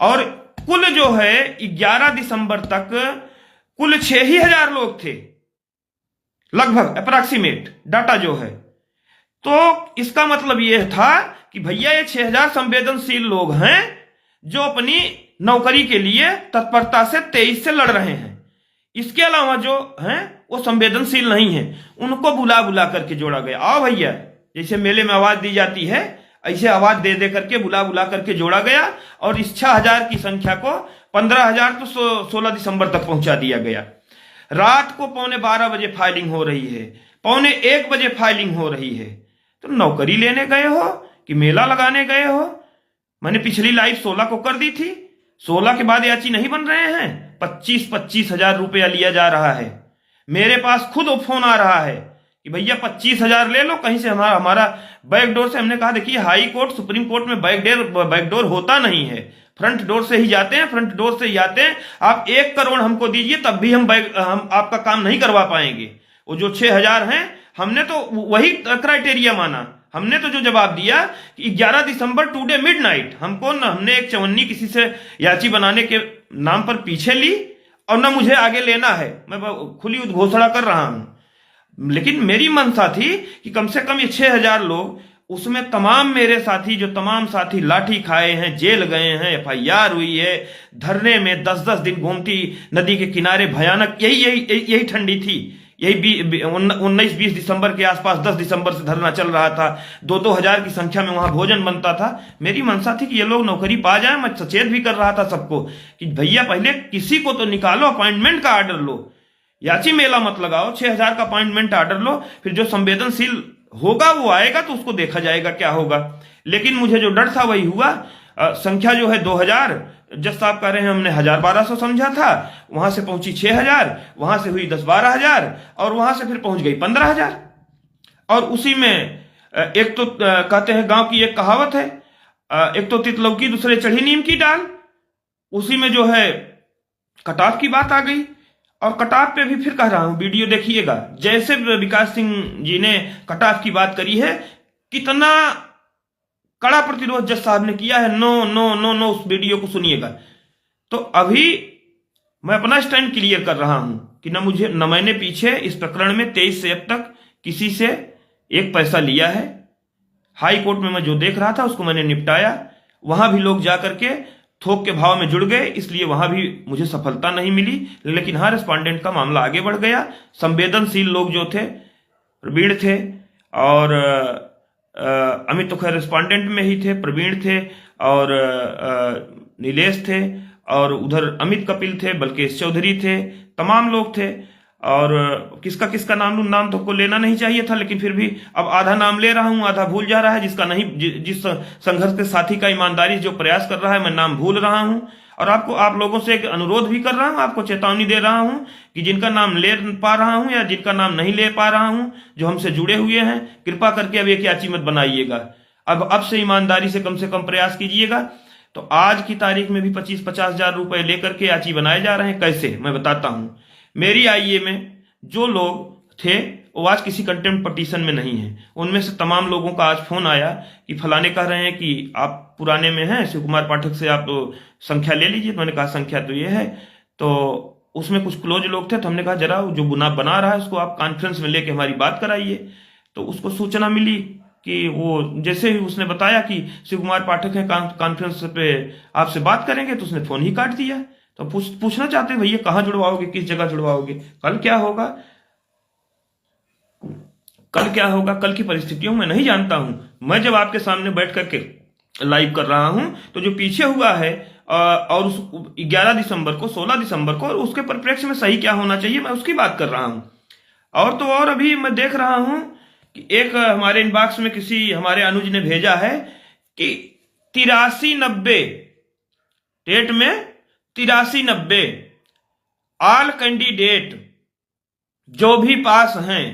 और कुल जो है 11 दिसंबर तक कुल 6,000 लोग थे लगभग, अप्रॉक्सीमेट डाटा जो है। तो इसका मतलब यह था कि भैया ये 6,000 संवेदनशील लोग हैं जो अपनी नौकरी के लिए तत्परता से 23 से लड़ रहे हैं। इसके अलावा जो हैं वो संवेदनशील नहीं है, उनको बुला बुला करके जोड़ा गया। आओ भैया, जैसे मेले में आवाज दी जाती है ऐसे आवाज दे दे करके बुला बुला करके जोड़ा गया। और इस 6,000 की संख्या को 15,000 तो 16 दिसंबर तक पहुंचा दिया गया। रात को 12:15 बजे फाइलिंग हो रही है, 1:15 बजे फाइलिंग हो रही है। तो नौकरी लेने गए हो कि मेला लगाने गए हो? मैंने पिछली लाइव 16 को कर दी थी। 16 के बाद याची नहीं बन रहे हैं। 25-25 हजार रुपया लिया जा रहा है। मेरे पास खुद फोन आ रहा है कि भैया 25,000 ले लो कहीं से, हमारा बैकडोर से। हमने कहा देखिए हाई कोर्ट सुप्रीम कोर्ट में बैकडोर होता नहीं है, फ्रंट डोर से ही जाते हैं, फ्रंट डोर से ही आते हैं। आप 1 करोड़ हमको दीजिए तब भी हम आपका काम नहीं करवा पाएंगे। वो जो 6,000 हैं, हमने तो वही क्राइटेरिया माना। हमने तो जो जवाब दिया कि 11 दिसंबर टुडे मिडनाइट, हमने एक चवन्नी किसी से याची बनाने के नाम पर पीछे ली और ना मुझे आगे लेना है। मैं खुली उद्घोषणा कर रहा हूं। लेकिन मेरी मंशा थी कि कम से कम ये 6,000 लोग, उसमें तमाम मेरे साथी, जो तमाम साथी लाठी खाए हैं, जेल गए हैं, FIR हुई है, धरने में 10-10 दिन गोमती नदी के किनारे भयानक, यही ठंडी थी। यही 19-20 दिसंबर के आसपास 10 दिसंबर से धरना चल रहा था। 2-2 हजार की संख्या में वहां भोजन बनता था। मेरी मंशा थी कि ये लोग नौकरी पा जाए। मैं सचेत भी कर रहा था सबको कि भैया पहले किसी को तो निकालो, अपॉइंटमेंट का ऑर्डर लो, याची मेला मत लगाओ, 6,000 का अपॉइंटमेंट ऑर्डर लो। फिर जो संवेदनशील होगा वो आएगा तो उसको देखा जाएगा क्या होगा। लेकिन मुझे जो डर था वही हुआ। संख्या जो है 2000, जज साहब कह रहे हैं हमने 1200 समझा था, वहां से पहुंची 6000, वहां से हुई 10-12 हजार, और वहां से फिर पहुंच गई 15,000। और उसी में एक तो कहते हैं गांव की एक कहावत है, एक तो तित लौकी दूसरे चढ़ी नीम की डाल, उसी में जो है कटाव की बात आ गई। और कटाव पे भी फिर कह रहा हूं, वीडियो देखिएगा, जैसे विकास सिंह जी ने कटाव की बात करी है, कितना कड़ा प्रतिरोध जज साहब ने किया है। नो नो नो नो, उस वीडियो को सुनिएगा। तो अभी मैं अपना स्टैंड क्लियर कर रहा हूं कि न मैंने पीछे इस प्रकरण में 23 से अब तक किसी से एक पैसा लिया है। हाई कोर्ट में मैं जो देख रहा था उसको मैंने निपटाया, वहां भी लोग जाकर के थोक के भाव में जुड़ गए, इसलिए वहां भी मुझे सफलता नहीं मिली। लेकिन हाँ, रेस्पोंडेंट का मामला आगे बढ़ गया। संवेदनशील लोग जो थे, प्रवीण थे, और अमित तो खैर रेस्पोंडेंट में ही थे, प्रवीण थे, और नीलेश थे, और उधर अमित कपिल थे, बल्केश चौधरी थे, तमाम लोग थे। और किसका किसका नाम लूं, नाम तो को लेना नहीं चाहिए था, लेकिन फिर भी अब आधा नाम ले रहा हूं, आधा भूल जा रहा है। जिसका नहीं, जिस संघर्ष के साथी का ईमानदारी जो प्रयास कर रहा है, मैं नाम भूल रहा हूं। और आप लोगों से एक अनुरोध भी कर रहा हूं, आपको चेतावनी दे रहा हूं कि जिनका नाम ले पा रहा हूं या जिनका नाम नहीं ले पा रहा हूं, जो हमसे जुड़े हुए हैं, कृपा करके अब एक याची मत बनाइएगा। अब से ईमानदारी से कम प्रयास कीजिएगा। तो आज की तारीख में भी 25-50 हजार रुपए लेकर के याची बनाए जा रहे हैं। कैसे, मैं बताता हूं। मेरी आईए में जो लोग थे वो आज किसी कंटेम्प्ट पटिशन में नहीं है। उनमें से तमाम लोगों का आज फोन आया कि फलाने कह रहे हैं कि आप पुराने में हैं, शिव कुमार पाठक से आप संख्या ले लीजिए। तो मैंने कहा संख्या तो ये है। तो उसमें कुछ क्लोज लोग थे, तो हमने कहा जरा जो बना रहा है उसको आप कॉन्फ्रेंस में लेके हमारी बात कराइए। तो उसको सूचना मिली कि वो जैसे ही उसने बताया कि शिव कुमार पाठक है, कॉन्फ्रेंस पे आपसे बात करेंगे, तो उसने फोन ही काट दिया। तो पूछना चाहते हैं भैया कहां जुड़वाओगे, किस जगह जुड़वाओगे, कल क्या होगा, कल की परिस्थितियों में नहीं जानता हूं। मैं जब आपके सामने बैठ करके लाइव कर रहा हूं तो जो पीछे हुआ है और उस 11 दिसंबर को, 16 दिसंबर को, और उसके परिप्रेक्ष्य में सही क्या होना चाहिए, मैं उसकी बात कर रहा हूं। और तो और अभी मैं देख रहा हूं कि एक हमारे इनबॉक्स में किसी हमारे अनुज ने भेजा है कि 83-90 डेट में 83-90 ऑल कैंडिडेट जो भी पास हैं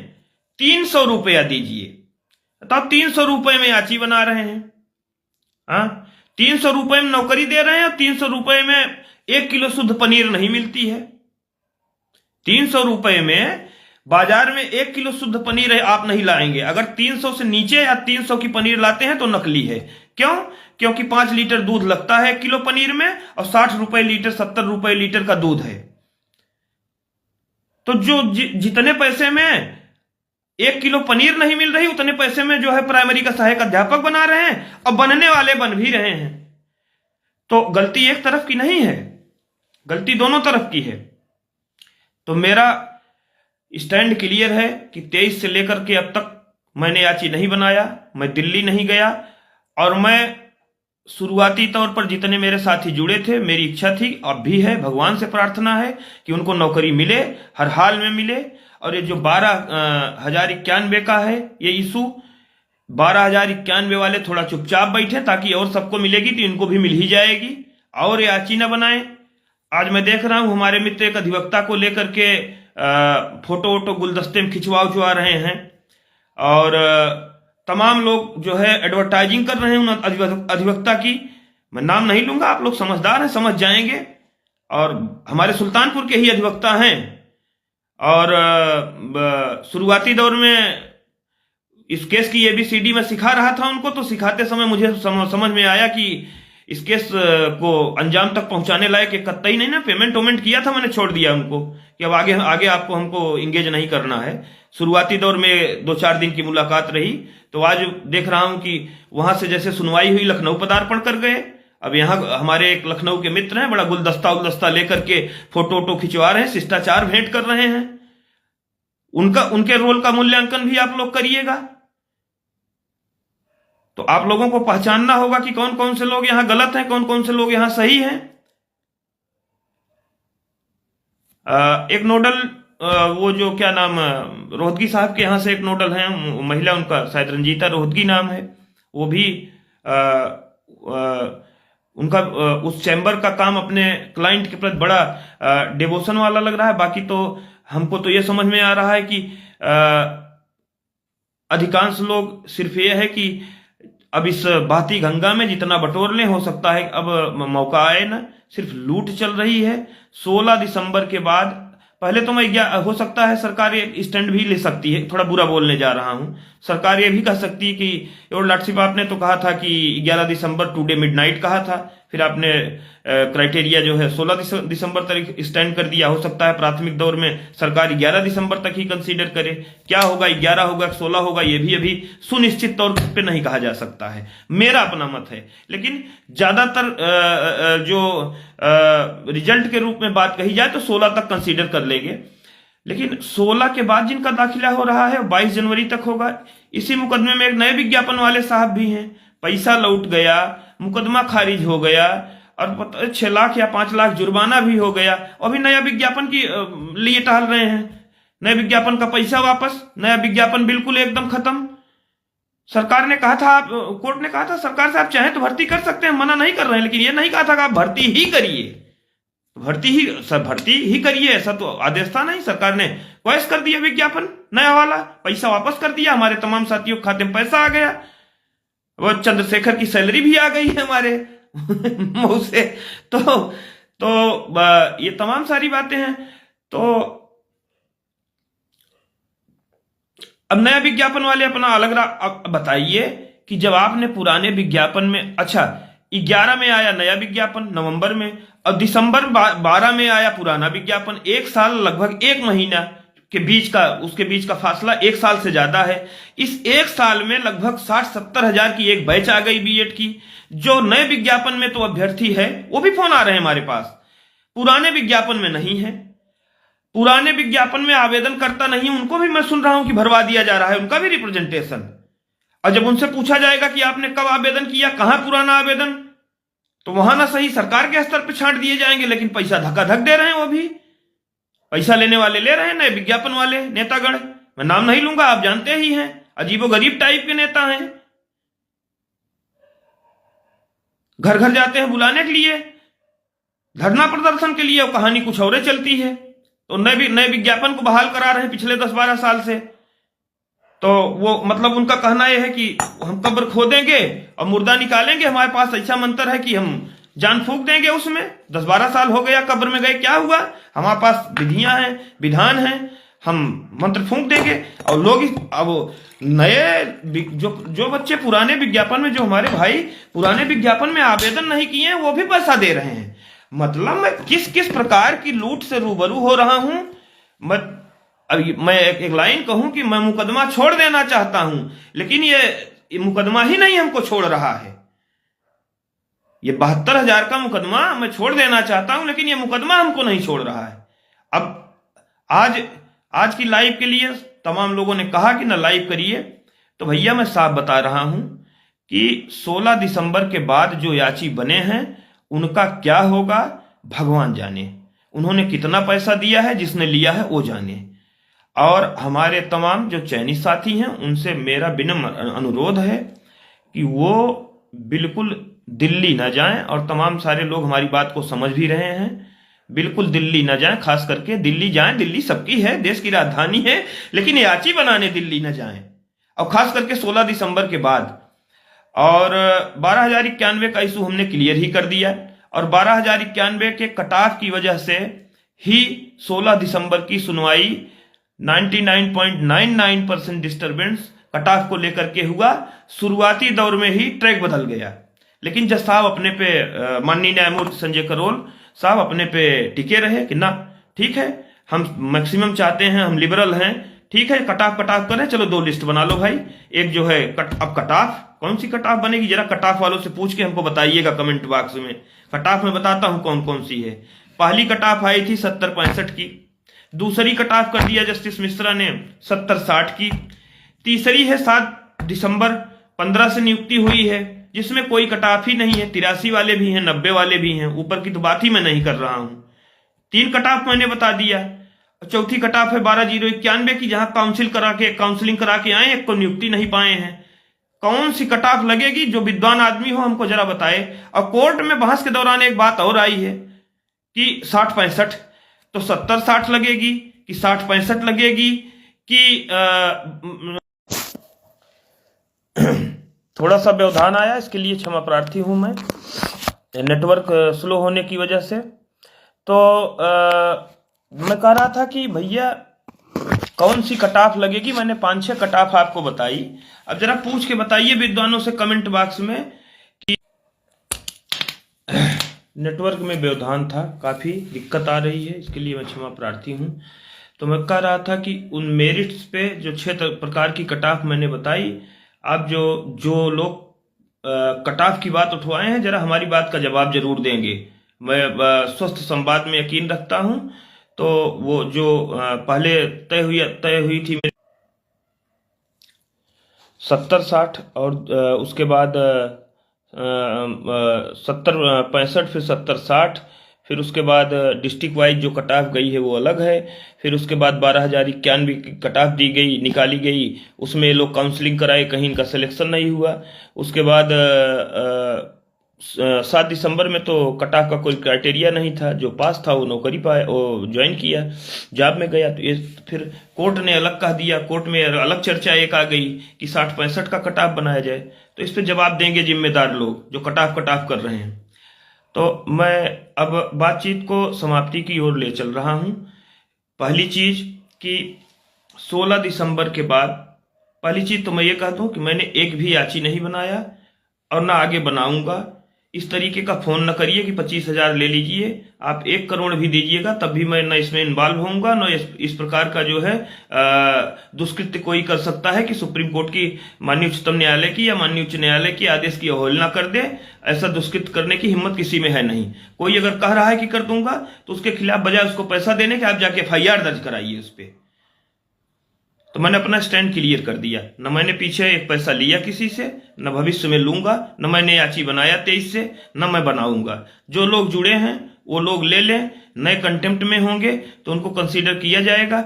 300 रुपया दीजिए। तब 300 रुपए में याची बना रहे हैं। 300 रुपए में नौकरी दे रहे हैं, और 300 रुपए में 1 किलो शुद्ध पनीर नहीं मिलती है। 300 रुपए में बाजार में 1 किलो शुद्ध पनीर आप नहीं लाएंगे। अगर 300 से नीचे या 300 की पनीर लाते हैं तो नकली है। क्यों? क्योंकि 5 लीटर दूध लगता है किलो पनीर में, और 60 रुपए लीटर, 70 रुपए लीटर का दूध है। तो जो जितने पैसे में 1 किलो पनीर नहीं मिल रही, उतने पैसे में जो है प्राइमरी का सहायक अध्यापक बना रहे हैं, और बनने वाले बन भी रहे हैं। तो गलती एक तरफ की नहीं है, गलती दोनों तरफ की है। तो मेरा स्टैंड क्लियर है कि 23 से लेकर के अब तक मैंने याची नहीं बनाया, मैं दिल्ली नहीं गया, और मैं शुरुआती तौर पर जितने मेरे साथी जुड़े थे, मेरी इच्छा थी, अब भी है, भगवान से प्रार्थना है कि उनको नौकरी मिले, हर हाल में मिले। और ये जो 12,091 का है ये इशू, 12,091 वाले थोड़ा चुपचाप बैठे, ताकि और सबको मिलेगी तो इनको भी मिल ही जाएगी, और याची न बनाए। आज मैं देख रहा हूं हमारे मित्र एक अधिवक्ता को लेकर के फोटो वोटो गुलदस्ते में खिंचवा रहे हैं, और तमाम लोग जो है एडवर्टाइजिंग कर रहे हैं उन अधिवक्ता की। मैं नाम नहीं लूंगा, आप लोग समझदार हैं, समझ जाएंगे। और हमारे सुल्तानपुर के ही अधिवक्ता हैं, और शुरुआती दौर में इस केस की ABCD में सिखा रहा था उनको। तो सिखाते समय मुझे समझ में आया कि इस केस को अंजाम तक पहुंचाने लायक एक कतई नहीं ना, पेमेंट किया था, मैंने छोड़ दिया उनको कि अब आगे आपको हमको इंगेज नहीं करना है। शुरुआती दौर में 2-4 दिन की मुलाकात रही। तो आज देख रहा हूं कि वहां से जैसे सुनवाई हुई, लखनऊ पदार्पण कर गए। अब यहाँ हमारे एक लखनऊ के मित्र हैं, बड़ा गुलदस्ता लेकर के फोटो वोटो खिंचवा रहे हैं, शिष्टाचार भेंट कर रहे हैं। उनके रोल का मूल्यांकन भी आप लोग करिएगा। तो आप लोगों को पहचानना होगा कि कौन कौन से लोग यहां गलत हैं, कौन कौन से लोग यहां सही हैं। एक नोडल वो जो क्या नाम रोहतगी साहब के यहाँ से एक नोडल हैं, महिला, उनका शायद रंजीता रोहतगी नाम है, वो भी उनका उस चैम्बर का काम अपने क्लाइंट के प्रति बड़ा डिवोशन वाला लग रहा है। बाकी तो हमको तो ये समझ में आ रहा है कि अधिकांश लोग सिर्फ ये है कि अब इस बहती गंगा में जितना बटोर लें, हो सकता है अब मौका आए ना, सिर्फ लूट चल रही है। 16 दिसंबर के बाद पहले तो मैं हो सकता है सरकार एक स्टैंड भी ले सकती है, थोड़ा बुरा बोलने जा रहा हूं, सरकार ये भी कह सकती है कि, और लाटसिप आपने तो कहा था कि 11 दिसंबर टुडे मिडनाइट कहा था, फिर आपने क्राइटेरिया जो है 16 दिसंबर तक स्टैंड कर दिया। हो सकता है प्राथमिक दौर में सरकार 11 दिसंबर तक ही कंसीडर करे। क्या होगा, 11 होगा 16 होगा, ये भी अभी सुनिश्चित तौर पे नहीं कहा जा सकता है, मेरा अपना मत है। लेकिन ज्यादातर जो रिजल्ट के रूप में बात कही जाए तो 16 तक कंसीडर कर लेंगे। लेकिन 16 के बाद जिनका दाखिला हो रहा है 22 जनवरी तक होगा। इसी मुकदमे में एक नए विज्ञापन वाले साहब भी हैं, पैसा लौट गया, मुकदमा खारिज हो गया और 6 लाख या 5 लाख जुर्माना भी हो गया, और भी नया विज्ञापन की लिए टहल रहे हैं। नए विज्ञापन का पैसा वापस, नया विज्ञापन बिल्कुल एकदम खत्म। सरकार ने कहा था, कोर्ट ने कहा था सरकार से आप चाहें तो भर्ती कर सकते हैं, मना नहीं कर रहे हैं, लेकिन ये नहीं कहा था कि आप भर्ती ही करिए, भर्ती ही करिए, ऐसा तो आदेश था नहीं। सरकार ने वॉइस कर दिया विज्ञापन नया वाला, पैसा वापस कर दिया, हमारे तमाम साथियों के खाते में पैसा आ गया, वो चंद्रशेखर की सैलरी भी आ गई है हमारे मुंह से। तो ये तमाम सारी बातें हैं। तो अब नया विज्ञापन वाले अपना अलग बताइए कि जब आपने पुराने विज्ञापन में, अच्छा 11 में आया नया विज्ञापन नवंबर में, और दिसंबर 12 में आया पुराना विज्ञापन, एक साल लगभग 1 महीना के बीच का, उसके बीच का फासला 1 साल से ज्यादा है। इस 1 साल में लगभग 60-70 हजार की एक बैच आ गई बीएड की। जो नए विज्ञापन में तो अभ्यर्थी है वो भी फोन आ रहे हैं हमारे पास, पुराने विज्ञापन में नहीं है। पुराने विज्ञापन में आवेदन करता नहीं, उनको भी मैं सुन रहा हूं कि भरवा दिया जा रहा है, उनका भी रिप्रेजेंटेशन। और जब उनसे पूछा जाएगा कि आपने कब आवेदन किया, कहां पुराना आवेदन, तो वहां ना सही सरकार के स्तर पर छांट दिए जाएंगे, लेकिन पैसा धक्का दे रहे हैं, वो भी पैसा लेने वाले ले रहे हैं, नए विज्ञापन वाले नेतागण। मैं नाम नहीं लूंगा, आप जानते ही हैं, अजीबोगरीब टाइप के नेता हैं, घर घर जाते हैं बुलाने के लिए, धरना प्रदर्शन के लिए, और कहानी कुछ और चलती है। तो नए विज्ञापन को बहाल करा रहे हैं पिछले 10-12 साल से। तो वो मतलब उनका कहना यह है कि हम कब्र खोदेंगे और मुर्दा निकालेंगे, हमारे पास ऐसा मंत्र है कि हम जान फूंक देंगे उसमें। 10-12 साल हो गया कब्र में गए, क्या हुआ, हमारे पास विधियां हैं, विधान हैं, हम मंत्र फूंक देंगे। और लोग अब नए जो बच्चे पुराने विज्ञापन में, जो हमारे भाई पुराने विज्ञापन में आवेदन नहीं किए हैं, वो भी पैसा दे रहे हैं। मतलब मैं किस प्रकार की लूट से रूबरू हो रहा हूं। मैं एक लाइन कहूं कि मैं मुकदमा छोड़ देना चाहता हूं, लेकिन ये मुकदमा ही नहीं हमको छोड़ रहा है। ये 72,000 का मुकदमा मैं छोड़ देना चाहता हूं, लेकिन ये मुकदमा हमको नहीं छोड़ रहा है। अब आज की लाइव के लिए तमाम लोगों ने कहा कि ना लाइव करिए, तो भैया मैं साफ बता रहा हूं कि 16 दिसंबर के बाद जो याची बने हैं उनका क्या होगा भगवान जाने। उन्होंने कितना पैसा दिया है, जिसने लिया है वो जाने। और हमारे तमाम जो चयनित साथी हैं उनसे मेरा विनम्र अनुरोध है कि वो बिल्कुल दिल्ली ना जाएं, और तमाम सारे लोग हमारी बात को समझ भी रहे हैं, बिल्कुल दिल्ली ना जाएं। खास करके दिल्ली जाएं, दिल्ली सबकी है, देश की राजधानी है, लेकिन याची बनाने दिल्ली ना जाएं, और खास करके 16 दिसंबर के बाद। और 12,091 का इशू हमने क्लियर ही कर दिया, और 12,091 के कटाफ की वजह से ही 16 दिसंबर की सुनवाई 99.99% डिस्टर्बेंस कटाफ को लेकर के हुआ। शुरुआती दौर में ही ट्रैक बदल गया, लेकिन जज साहब अपने पे, माननीय न्यायमूर्ति संजय करोल साहब अपने पे टिके रहे कि ना ठीक है, हम मैक्सिमम चाहते हैं, हम लिबरल हैं, ठीक है कटाफ करें, चलो 2 लिस्ट बना लो भाई। एक जो है अब कटाफ कौन सी कटाफ बनेगी, जरा कटाफ वालों से पूछ के हमको बताइएगा कमेंट बॉक्स में। कटाफ में बताता हूं कौन कौन सी है। पहली कटाफ आई थी 70-65 की, दूसरी कटाफ कर दिया जस्टिस मिश्रा ने 70-60 की, तीसरी है 7 दिसंबर 15 से नियुक्ति हुई है, जिसमें कोई कटाफ ही नहीं है, 83 वाले भी हैं, 90 वाले भी हैं, ऊपर की तो बात ही मैं नहीं कर रहा हूं। 3 कटाफ मैंने बता दिया। चौथी कट ऑफ है 12,091 की, जहां काउंसलिंग करा के आए, एक को नियुक्ति नहीं पाए हैं। कौन सी कट ऑफ लगेगी? जो विद्वान आदमी हो हमको जरा बताए। और कोर्ट में बहस के दौरान एक बात और आई है कि 60-65, तो 70-60 लगेगी कि 60-65 लगेगी कि थोड़ा सा व्यवधान आया, इसके लिए क्षमा प्रार्थी हूं मैं, नेटवर्क स्लो होने की वजह से। तो मैं कह रहा था कि भैया कौन सी कट ऑफ लगेगी। मैंने 5-6 कट ऑफ आपको बताई। अब जरा पूछ के बताइए विद्वानों से कमेंट बॉक्स में कि नेटवर्क में व्यवधान था, काफी दिक्कत आ रही है, इसके लिए मैं क्षमा प्रार्थी हूं। तो मैं कह रहा था कि उन मेरिट्स पे जो 6 प्रकार की कट ऑफ मैंने बताई, आप जो लोग कट ऑफ की बात उठवाए हैं, जरा हमारी बात का जवाब जरूर देंगे। मैं स्वस्थ संवाद में यकीन रखता हूं। तो वो जो पहले तय हुई थी 70-60, और उसके बाद 70-65, फिर 70-60, फिर उसके बाद डिस्ट्रिक्ट वाइज जो कट ऑफ गई है वो अलग है। फिर उसके बाद 12,091 की कट ऑफ दी गई, निकाली गई, उसमें लोग काउंसलिंग कराए, कहीं इनका सिलेक्शन नहीं हुआ। उसके बाद 7 दिसंबर में तो कट ऑफ का कोई क्राइटेरिया नहीं था, जो पास था वो नौकरी पाए, वो ज्वाइन किया, जॉब में गया। तो ये फिर कोर्ट ने अलग कह दिया, कोर्ट में अलग चर्चा एक आ गई कि 60-65 का कट ऑफ बनाया जाए। तो इस पे जवाब देंगे जिम्मेदार लोग जो कट ऑफ कर रहे हैं। तो मैं अब बातचीत को समाप्ति की ओर ले चल रहा हूं। पहली चीज कि 16 दिसंबर के बाद, पहली चीज तो मैं ये कह दूं कि मैंने एक भी याची नहीं बनाया और ना आगे बनाऊंगा। इस तरीके का फोन न करिए कि 25,000 ले लीजिए, आप 1 करोड़ भी दीजिएगा तब भी मैं न इसमें इन्वॉल्व होऊंगा, न इस प्रकार का जो है दुष्कृत्य कोई कर सकता है कि सुप्रीम कोर्ट की, माननीय उच्चतम न्यायालय की या माननीय उच्च न्यायालय की आदेश की अवहेलना कर दे। ऐसा दुष्कृत्य करने की हिम्मत किसी में है नहीं। कोई अगर कह रहा है कि कर दूंगा तो उसके खिलाफ बजाय उसको पैसा देने के आप जाके FIR दर्ज कराइए उस पर। तो मैंने अपना स्टैंड क्लियर कर दिया, न मैंने पीछे एक पैसा लिया किसी से, न भविष्य में लूंगा, न मैंने याची बनाया 23 से, न मैं बनाऊंगा। जो लोग जुड़े हैं वो लोग ले लें, नए कंटेम्प्ट में होंगे तो उनको कंसीडर किया जाएगा।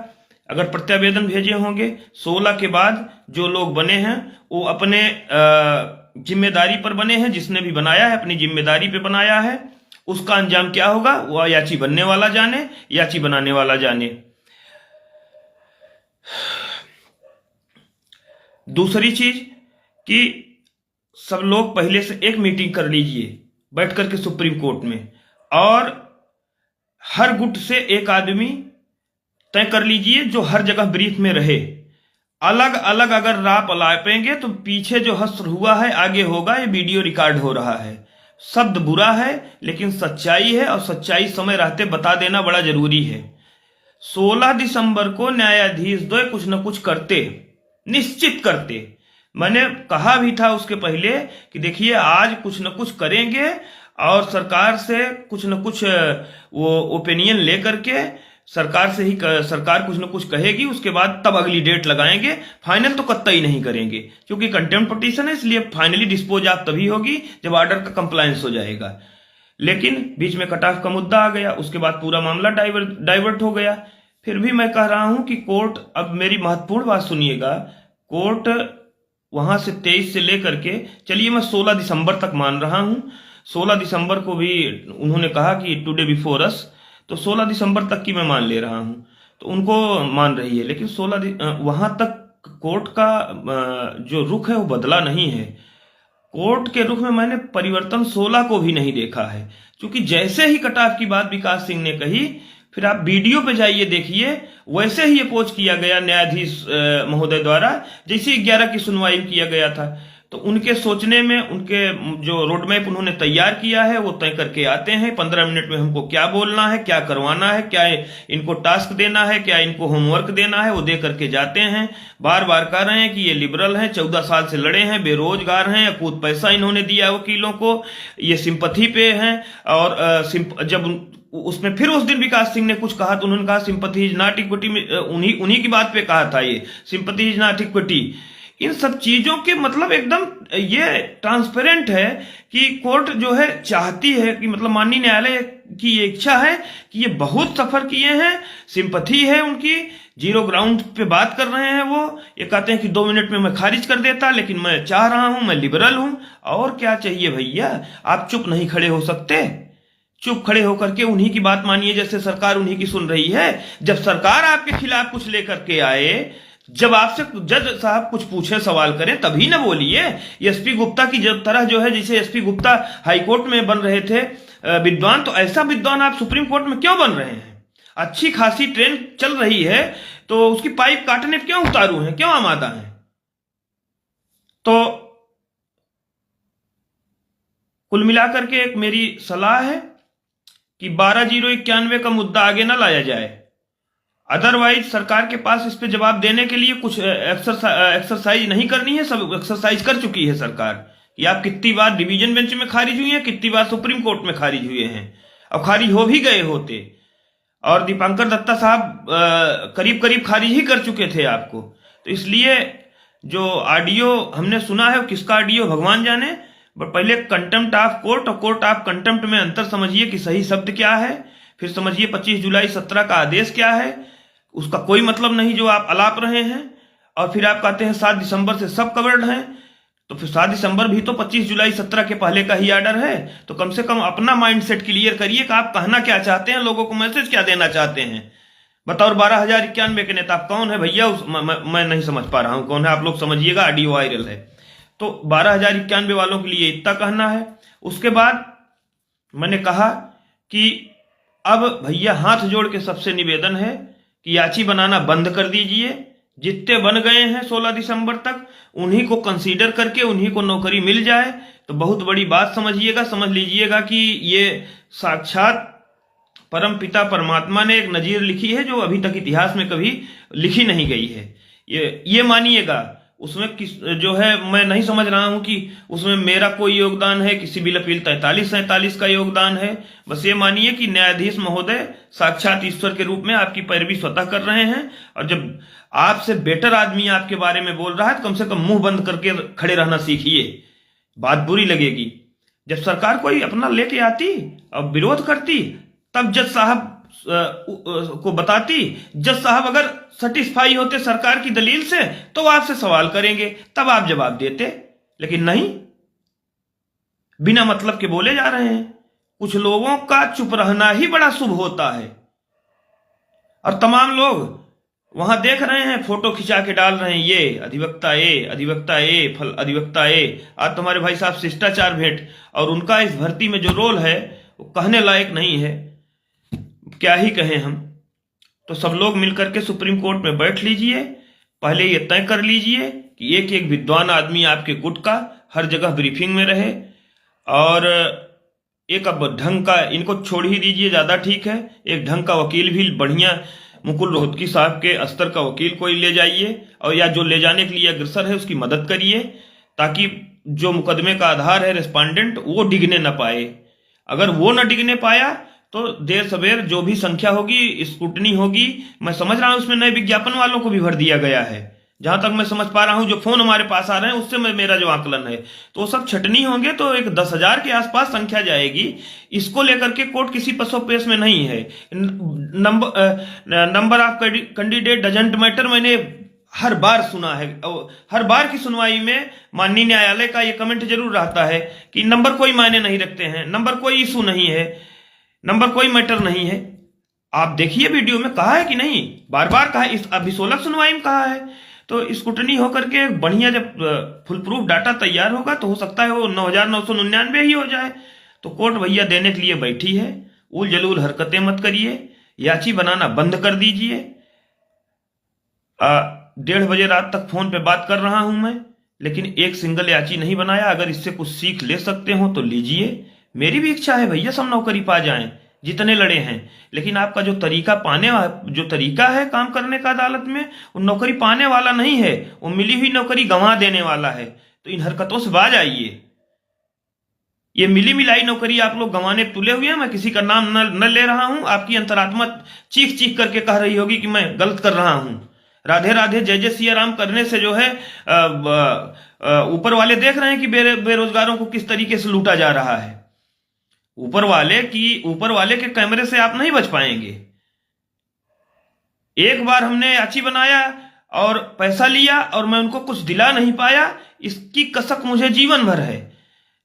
अगर प्रत्यावेदन भेजे होंगे 16 के बाद, जो लोग बने हैं वो अपने जिम्मेदारी पर बने हैं, जिसने भी बनाया है अपनी जिम्मेदारी पे बनाया है। उसका अंजाम क्या होगा वह याची बनने वाला जाने, याची बनाने वाला जाने। दूसरी चीज कि सब लोग पहले से एक मीटिंग कर लीजिए बैठ करके सुप्रीम कोर्ट में, और हर गुट से एक आदमी तय कर लीजिए जो हर जगह ब्रीफ में रहे। अलग अलग अगर राप अलापेंगे तो पीछे जो हश्र हुआ है आगे होगा। ये वीडियो रिकॉर्ड हो रहा है, शब्द बुरा है लेकिन सच्चाई है, और सच्चाई समय रहते बता देना बड़ा जरूरी है। 16 दिसंबर को न्यायाधीश द्वय कुछ न कुछ करते, निश्चित करते। मैंने कहा भी था उसके पहले कि देखिए आज कुछ न कुछ करेंगे और सरकार से कुछ न कुछ वो ओपिनियन लेकर के सरकार कुछ न कुछ कहेगी, उसके बाद तब अगली डेट लगाएंगे। फाइनल तो कतई नहीं करेंगे क्योंकि कंटेम्प्ट पिटीशन है, इसलिए फाइनली डिस्पोज ऑफ तभी होगी जब ऑर्डर का कंप्लायंस हो जाएगा। लेकिन बीच में कट ऑफ का मुद्दा आ गया, उसके बाद पूरा मामला डाइवर्ट हो गया। फिर भी मैं कह रहा हूं कि कोर्ट, अब मेरी महत्वपूर्ण बात सुनिएगा, कोर्ट वहां से 23 से लेकर के, चलिए मैं 16 दिसंबर तक मान रहा हूं। 16 दिसंबर को भी उन्होंने कहा कि टुडे बिफोर अस, तो 16 दिसंबर तक की मैं मान ले रहा हूं, तो उनको मान रही है। लेकिन 16 वहां तक कोर्ट का जो रुख है वो बदला नहीं है। कोर्ट के रुख में मैंने परिवर्तन 16 को भी नहीं देखा है, क्योंकि जैसे ही कट ऑफ की बात विकास सिंह ने कही, फिर आप वीडियो पे जाइए देखिए, वैसे ही अपोज किया गया न्यायाधीश महोदय द्वारा जैसे 11 की सुनवाई किया गया था। तो उनके सोचने में, उनके जो रोडमैप उन्होंने तैयार किया है वो तय करके आते हैं। 15 मिनट में हमको क्या बोलना है, क्या करवाना है, क्या इनको टास्क देना है, क्या इनको होमवर्क देना है, वो दे करके जाते हैं। बार बार कह रहे हैं कि ये लिबरल हैं, 14 साल से लड़े हैं, बेरोजगार हैं, अकूत पैसा इन्होंने दिया वकीलों को, ये सिंपथी पे हैं। और जब उसमें फिर उस दिन विकास सिंह ने कुछ कहा तो उन्होंने कहा सिंपथी इज नॉट इक्विटी, उन्हीं की बात पे कहा था ये सिंपथी इज नॉट इक्विटी। इन सब चीजों के मतलब एकदम ये ट्रांसपेरेंट है कि कोर्ट जो है चाहती है कि मतलब माननीय न्यायालय की ये इच्छा है कि ये बहुत सफर किए हैं, सिंपथी है उनकी, जीरो ग्राउंड पे बात कर रहे हैं वो। ये कहते हैं कि 2 मिनट में मैं खारिज कर देता, लेकिन मैं चाह रहा हूं, मैं लिबरल हूं। और क्या चाहिए भैया, आप चुप नहीं खड़े हो सकते? चुप खड़े होकर के उन्हीं की बात मानिए जैसे सरकार उन्हीं की सुन रही है। जब सरकार आपके खिलाफ कुछ लेकर के आए, जब आपसे जज साहब कुछ पूछे, सवाल करें, तभी ना बोलिए। एसपी गुप्ता की जब तरह जो है, जैसे एसपी गुप्ता हाईकोर्ट में बन रहे थे विद्वान, तो ऐसा विद्वान आप सुप्रीम कोर्ट में क्यों बन रहे हैं? अच्छी खासी ट्रेन चल रही है तो उसकी पाइप काटने क्यों उतारू हैं, क्यों आमादा हैं? तो कुल मिलाकर के एक मेरी सलाह है कि 12/091 का मुद्दा आगे ना लाया जाए। अदरवाइज सरकार के पास इस पे जवाब देने के लिए कुछ एक्सरसाइज नहीं करनी है, सब एक्सरसाइज कर चुकी है सरकार कि आप कितनी बार डिवीजन बेंच में खारिज हुई हैं, कितनी बार सुप्रीम कोर्ट में खारिज हुए हैं। अब खारिज हो भी गए होते, और दीपांकर दत्ता साहब करीब करीब खारिज ही कर चुके थे आपको। तो इसलिए जो ऑडियो हमने सुना है, किसका ऑडियो भगवान जाने, बट पहले कंटेम्प्ट ऑफ कोर्ट और कोर्ट ऑफ कंटेम्प्ट में अंतर समझिए कि सही शब्द क्या है, फिर समझिए 25 जुलाई 17 का आदेश क्या है, उसका कोई मतलब नहीं जो आप अलाप रहे हैं। और फिर आप कहते हैं 7 दिसंबर से सब कवर्ड हैं, तो फिर 7 दिसंबर भी तो 25 जुलाई 17 के पहले का ही ऑर्डर है। तो कम से कम अपना माइंडसेट क्लियर करिए कि आप कहना क्या चाहते हैं, लोगों को मैसेज क्या देना चाहते हैं। बताओ 12,091 के नेता कौन है भैया? मैं नहीं समझ पा रहा हूं कौन है, आप लोग समझिएगा, ऑडियो वायरल है। तो 12,091 वालों के लिए इतना कहना है। उसके बाद मैंने कहा कि अब भैया हाथ जोड़ के सबसे निवेदन है कि याची बनाना बंद कर दीजिए। जितने बन गए हैं 16 दिसंबर तक, उन्हीं को कंसीडर करके उन्हीं को नौकरी मिल जाए तो बहुत बड़ी बात समझिएगा। समझ लीजिएगा कि ये साक्षात परम पिता परमात्मा ने एक नजीर लिखी है जो अभी तक इतिहास में कभी लिखी नहीं गई है। ये मानिएगा। उसमें किस जो है, मैं नहीं समझ रहा हूं कि उसमें मेरा कोई योगदान है, किसी सिविल अपील 43-47 का योगदान है। बस ये मानिए कि न्यायाधीश महोदय साक्षात ईश्वर के रूप में आपकी पैरवी स्वतः कर रहे हैं। और जब आपसे बेटर आदमी आपके बारे में बोल रहा है तो कम से कम मुंह बंद करके खड़े रहना सीखिए। बात बुरी लगेगी। जब सरकार कोई अपना लेके आती और विरोध करती, तब जज साहब को बताती, जज साहब अगर सेटिस्फाई होते सरकार की दलील से तो आपसे सवाल करेंगे, तब आप जवाब देते। लेकिन नहीं, बिना मतलब के बोले जा रहे हैं। कुछ लोगों का चुप रहना ही बड़ा शुभ होता है। और तमाम लोग वहां देख रहे हैं, फोटो खिंचा के डाल रहे हैं, ये अधिवक्ता ए, अधिवक्ता ए, फल अधिवक्ता ए। आज तुम्हारे भाई साहब शिष्टाचार भेंट, और उनका इस भर्ती में जो रोल है वो कहने लायक नहीं है, क्या ही कहें हम। तो सब लोग मिलकर के सुप्रीम कोर्ट में बैठ लीजिए। पहले ये तय कर लीजिए कि एक एक विद्वान आदमी आपके गुट का हर जगह ब्रीफिंग में रहे। और एक अब ढंग का, इनको छोड़ ही दीजिए, ज्यादा ठीक है, एक ढंग का वकील भी बढ़िया, मुकुल रोहतगी साहब के अस्तर का वकील कोई ले जाइए, और या जो ले जाने के लिए अग्रसर है उसकी मदद करिए, ताकि जो मुकदमे का आधार है रेस्पोंडेंट, वो डिगने न पाए। अगर वो न डिगने पाया तो देर सवेर जो भी संख्या होगी, स्क्रूटनी होगी। मैं समझ रहा हूं उसमें नए विज्ञापन वालों को भी भर दिया गया है, जहां तक मैं समझ पा रहा हूं। जो फोन हमारे पास आ रहे हैं उससे मेरा जो आकलन है, तो सब छटनी होंगे, तो एक 10,000 के आसपास संख्या जाएगी। इसको लेकर के कोर्ट किसी पसोपेश में नहीं है। Number of candidate doesn't matter, मैंने हर बार सुना है। हर बार की सुनवाई में माननीय न्यायालय का ये कमेंट जरूर रहता है कि नंबर कोई मायने नहीं रखते हैं, नंबर कोई इशू नहीं है, नंबर कोई मैटर नहीं है। आप देखिए वीडियो में कहा है कि नहीं, बार बार कहा है। इस अभी 16 सुनवाई में कहा है। तो स्क्रूटनी होकर के बढ़िया जब फुल प्रूफ डाटा तैयार होगा तो हो सकता है वो 9,999 ही हो जाए। तो कोर्ट भैया देने के लिए बैठी है। उल जलूल हरकतें मत करिए, याची बनाना बंद कर दीजिए। 1:30 बजे रात तक फोन पे बात कर रहा हूं मैं, लेकिन एक सिंगल याची नहीं बनाया। अगर इससे कुछ सीख ले सकते हो तो लीजिए। मेरी भी इच्छा है भैया सब नौकरी पा जाएं, जितने लड़े हैं। लेकिन आपका जो तरीका है काम करने का अदालत में, वो नौकरी पाने वाला नहीं है, वो मिली हुई नौकरी गंवा देने वाला है। तो इन हरकतों से बाज आइए। ये मिली मिलाई नौकरी आप लोग गंवाने तुले हुए हैं। मैं किसी का नाम न ले रहा हूं। आपकी अंतरात्मा चीख चीख करके कह रही होगी कि मैं गलत कर रहा हूं। राधे राधे जय जय सिया राम करने से जो है ऊपर वाले देख रहे हैं कि बेरोजगारों को किस तरीके से लूटा जा रहा है। ऊपर वाले के कैमरे से आप नहीं बच पाएंगे। एक बार हमने याची बनाया और पैसा लिया और मैं उनको कुछ दिला नहीं पाया, इसकी कसक मुझे जीवन भर है।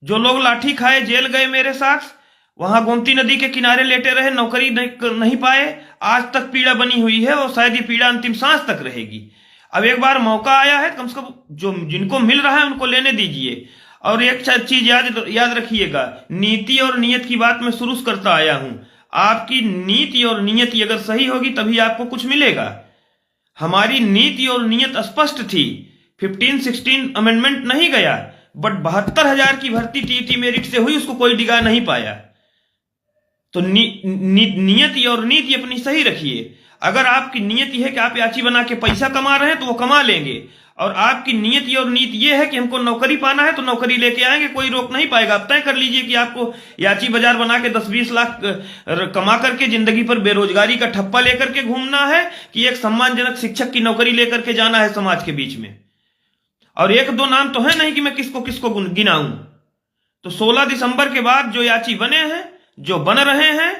जो लोग लाठी खाए जेल गए मेरे साथ, वहां गोमती नदी के किनारे लेटे रहे, नौकरी नहीं पाए, आज तक पीड़ा बनी हुई है और शायद ये पीड़ा अंतिम सांस तक रहेगी। अब एक बार मौका आया है, कम से कम जो जिनको मिल रहा है उनको लेने दीजिए। और एक चीज याद रखिएगा, नीति और नियत की बात मैं शुरू करता आया हूं। आपकी नीति और नियति अगर सही होगी तभी आपको कुछ मिलेगा। हमारी नीति और नियत स्पष्ट थी, 15-16 अमेंडमेंट नहीं गया, बट 72,000 की भर्ती टीईटी मेरिट से हुई, उसको कोई डिगा नहीं पाया। तो नियति और नीति अपनी सही रखिए। अगर आपकी नियति है कि आप याची बना के पैसा कमा रहे हैं तो वो कमा लेंगे, और आपकी नियति और नीति ये है कि हमको नौकरी पाना है तो नौकरी लेके आएंगे, कोई रोक नहीं पाएगा। आप तय कर लीजिए कि आपको याची बाजार बना के 10-20 लाख कमा करके जिंदगी पर बेरोजगारी का ठप्पा लेकर के घूमना है, कि एक सम्मानजनक शिक्षक की नौकरी लेकर के जाना है समाज के बीच में। और एक दो नाम तो है नहीं कि मैं किसको किसको गिनाऊं। तो 16 दिसंबर के बाद जो याची बने हैं, जो बन रहे हैं,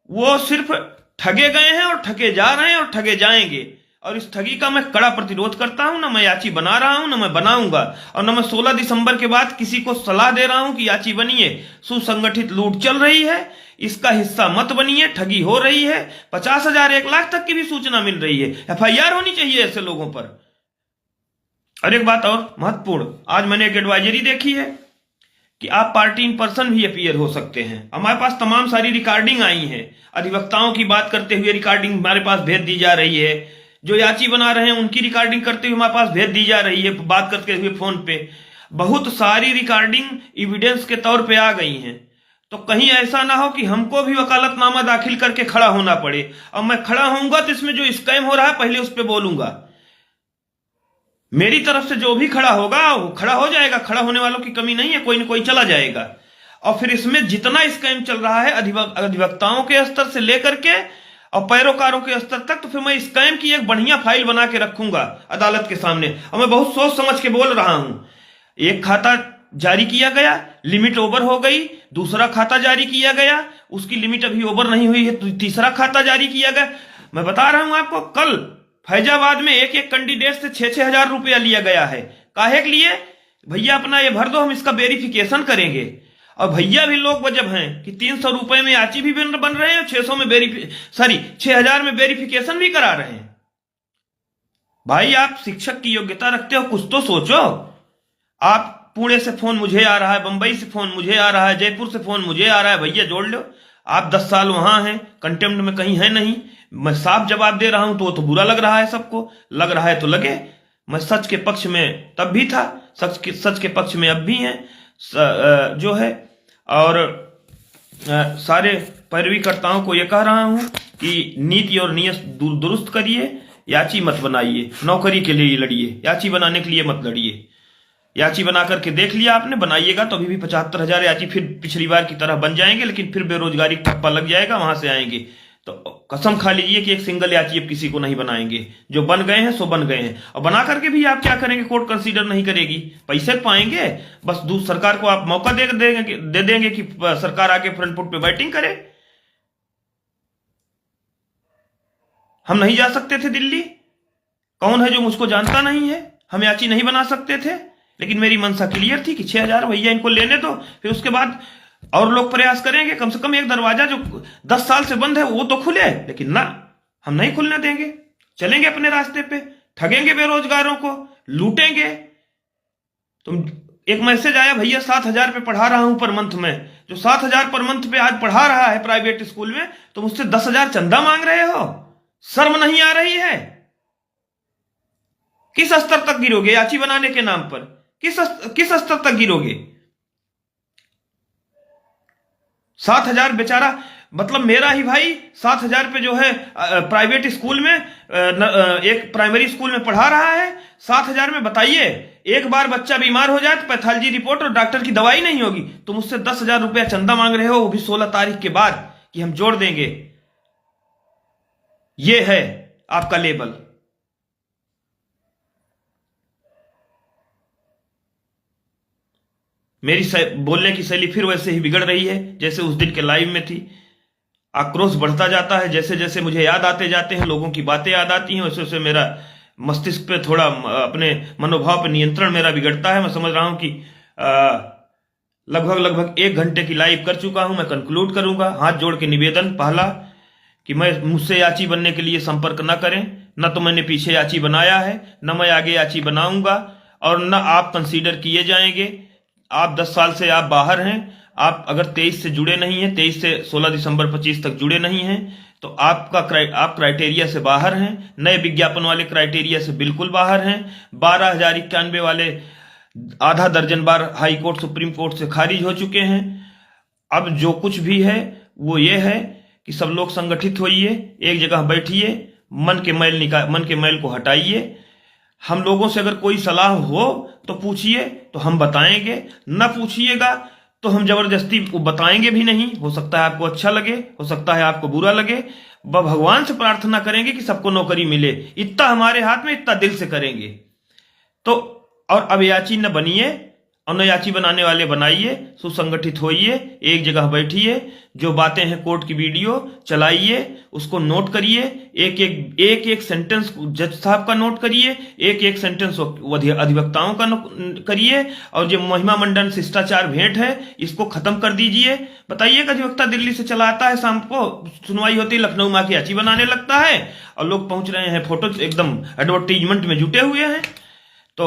वो सिर्फ ठगे गए हैं और ठगे जा रहे हैं और ठगे जाएंगे। और इस ठगी का मैं कड़ा प्रतिरोध करता हूं। ना मैं याची बना रहा हूं, ना मैं बनाऊंगा, और ना मैं 16 दिसंबर के बाद किसी को सलाह दे रहा हूं कि याची बनिए। सुसंगठित लूट चल रही है, इसका हिस्सा मत बनिए। ठगी हो रही है, 50,000 1 लाख तक की भी सूचना मिल रही है। FIR होनी चाहिए ऐसे लोगों पर। और एक बात और महत्वपूर्ण, आज मैंने एक एडवाइजरी देखी है कि आप पार्टी इन पर्सन भी अपीयर हो सकते हैं। हमारे पास तमाम सारी रिकॉर्डिंग आई है, अधिवक्ताओं की बात करते हुए रिकॉर्डिंग हमारे पास भेज दी जा रही है, जो याची बना रहे हैं उनकी रिकॉर्डिंग करते हुए हमारे पास भेज दी जा रही है, बात करते हुए फोन पे। बहुत सारी रिकॉर्डिंग एविडेंस के तौर पे आ गई हैं। तो कहीं ऐसा ना हो कि हमको भी वकालतनामा दाखिल करके खड़ा होना पड़े, और मैं खड़ा होऊंगा तो इसमें जो स्कैम हो रहा है पहले उस पर बोलूंगा। मेरी तरफ से जो भी खड़ा होगा वो खड़ा हो जाएगा, खड़ा होने वालों की कमी नहीं है, कोई ना कोई चला जाएगा। और फिर इसमें जितना स्कैम चल रहा है अधिवक्ताओं के स्तर से लेकर के और पैरोकारों के स्तर तक, तो फिर मैं स्कैम की एक बढ़िया फाइल बना के रखूंगा अदालत के सामने। और मैं बहुत सोच समझ के बोल रहा हूं। एक खाता जारी किया गया, लिमिट ओवर हो गई, दूसरा खाता जारी किया गया, उसकी लिमिट अभी ओवर नहीं हुई है, तो तीसरा खाता जारी किया गया। मैं बता रहा हूं आपको, कल फैजाबाद में एक कैंडिडेट से 6-6 हजार रुपया लिया गया है। काहे के लिए? भैया अपना ये भर दो, हम इसका वेरिफिकेशन करेंगे। और भैया भी लोग वजब हैं कि 300 रुपए में याची भी बन रहे हैं, 600 में 6,000 में वेरिफिकेशन भी करा रहे हैं। भाई आप शिक्षक की योग्यता रखते हो, कुछ तो सोचो। आप पुणे से फोन मुझे आ रहा है, बंबई से फोन मुझे आ रहा है, जयपुर से फोन मुझे आ रहा है, भैया जोड़ लो। आप 10 साल वहां हैं, कंटेम्प्ट में कहीं है नहीं। मैं साफ जवाब दे रहा हूं तो वो तो बुरा लग रहा है, सबको लग रहा है तो लगे। मैं सच के पक्ष में तब भी था, सच के पक्ष में अब भी है जो है। और सारे पैरवीकर्ताओं को यह कह रहा हूं कि नीति और नियत दुरुस्त करिए, याची मत बनाइए। नौकरी के लिए लड़िए, याची बनाने के लिए मत लड़िए। याची बना करके देख लिया आपने, बनाइएगा तो अभी भी 75,000 याची फिर पिछली बार की तरह बन जाएंगे, लेकिन फिर बेरोजगारी ठप्पा लग जाएगा, वहां से आएंगे। तो कसम खा लीजिए कि एक सिंगल याची अब किसी को नहीं बनाएंगे। जो बन गए हैं सो बन गए हैं, और बना करके भी आप क्या करेंगे? कोर्ट कंसीडर नहीं करेगी, पैसे पाएंगे। बस दूसरी सरकार को आप मौका दे देंगे कि सरकार आके फ्रंट फुट पे बैटिंग करे। हम नहीं जा सकते थे दिल्ली? कौन है जो मुझको जानता नहीं है? हम याची नहीं बना सकते थे, लेकिन मेरी मनसा क्लियर थी कि 6,000 भैया इनको लेने दो, फिर उसके बाद और लोग प्रयास करेंगे। कम से कम एक दरवाजा जो 10 साल से बंद है वो तो खुले, लेकिन ना, हम नहीं खुलने देंगे। चलेंगे अपने रास्ते पे, ठगेंगे बेरोजगारों को, लूटेंगे। तुम एक मैसेज आया, भैया 7,000 पे पढ़ा रहा हूं पर मंथ में। जो 7,000 पर मंथ पे आज पढ़ा रहा है प्राइवेट स्कूल में, तुम उससे 10,000 चंदा मांग रहे हो? शर्म नहीं आ रही है? किस स्तर तक गिरोगे याची बनाने के नाम पर? किस स्तर तक गिरोगे? 7,000 बेचारा, मतलब मेरा ही भाई 7,000 पे जो है प्राइवेट स्कूल में, एक प्राइमरी स्कूल में पढ़ा रहा है। 7,000 में बताइए, एक बार बच्चा बीमार हो जाए तो पैथोलॉजी रिपोर्ट और डॉक्टर की दवाई नहीं होगी, तुम उससे 10,000 रुपया चंदा मांग रहे हो, वो भी 16 तारीख के बाद कि हम जोड़ देंगे। ये है आपका लेबल। मेरी बोलने की शैली फिर वैसे ही बिगड़ रही है जैसे उस दिन के लाइव में थी। आक्रोश बढ़ता जाता है, जैसे जैसे मुझे याद आते जाते हैं, लोगों की बातें याद आती हैं, वैसे वैसे मेरा मस्तिष्क पे थोड़ा अपने मनोभाव पे नियंत्रण मेरा बिगड़ता है। मैं समझ रहा हूं कि लगभग 1 घंटे की लाइव कर चुका हूं। मैं कंक्लूड करूंगा। हाथ जोड़ के निवेदन, पहला कि मैं मुझसे याची बनने के लिए संपर्क न करें। न तो मैंने पीछे याची बनाया है, न मैं आगे याची बनाऊंगा, और न आप कंसीडर किए जाएंगे। आप 10 साल से आप बाहर हैं। आप अगर 23 से जुड़े नहीं हैं, 23 से 16 दिसंबर 25 तक जुड़े नहीं हैं, तो आप क्राइटेरिया से बाहर हैं। नए विज्ञापन वाले क्राइटेरिया से बिल्कुल बाहर हैं। 12,091 वाले आधा दर्जन बार हाई कोर्ट, सुप्रीम कोर्ट से खारिज हो चुके हैं। अब जो कुछ भी है वो ये है कि सब लोग संगठित होइए, एक जगह बैठिए, मन के मैल को हटाइए। हम लोगों से अगर कोई सलाह हो तो पूछिए, तो हम बताएंगे। न पूछिएगा तो हम जबरदस्ती बताएंगे भी नहीं। हो सकता है आपको अच्छा लगे, हो सकता है आपको बुरा लगे। भगवान से प्रार्थना करेंगे कि सबको नौकरी मिले, इतना हमारे हाथ में, इतना दिल से करेंगे। तो और अब याची न बनिए और न याची बनाने वाले बनाइए। सुसंगठित होइए, एक जगह बैठिए, जो बातें हैं कोर्ट की वीडियो चलाइए, उसको नोट करिए। एक एक सेंटेंस जज साहब का नोट करिए, एक एक सेंटेंस अधिवक्ताओं का करिए, और जो महिमा मंडन शिष्टाचार भेंट है इसको खत्म कर दीजिए। बताइए कि अधिवक्ता दिल्ली से चला आता है, शाम को सुनवाई होती है, लखनऊ में आके याची बनाने लगता है, और लोग पहुंच रहे हैं, फोटो एकदम एडवर्टीजमेंट में जुटे हुए हैं। तो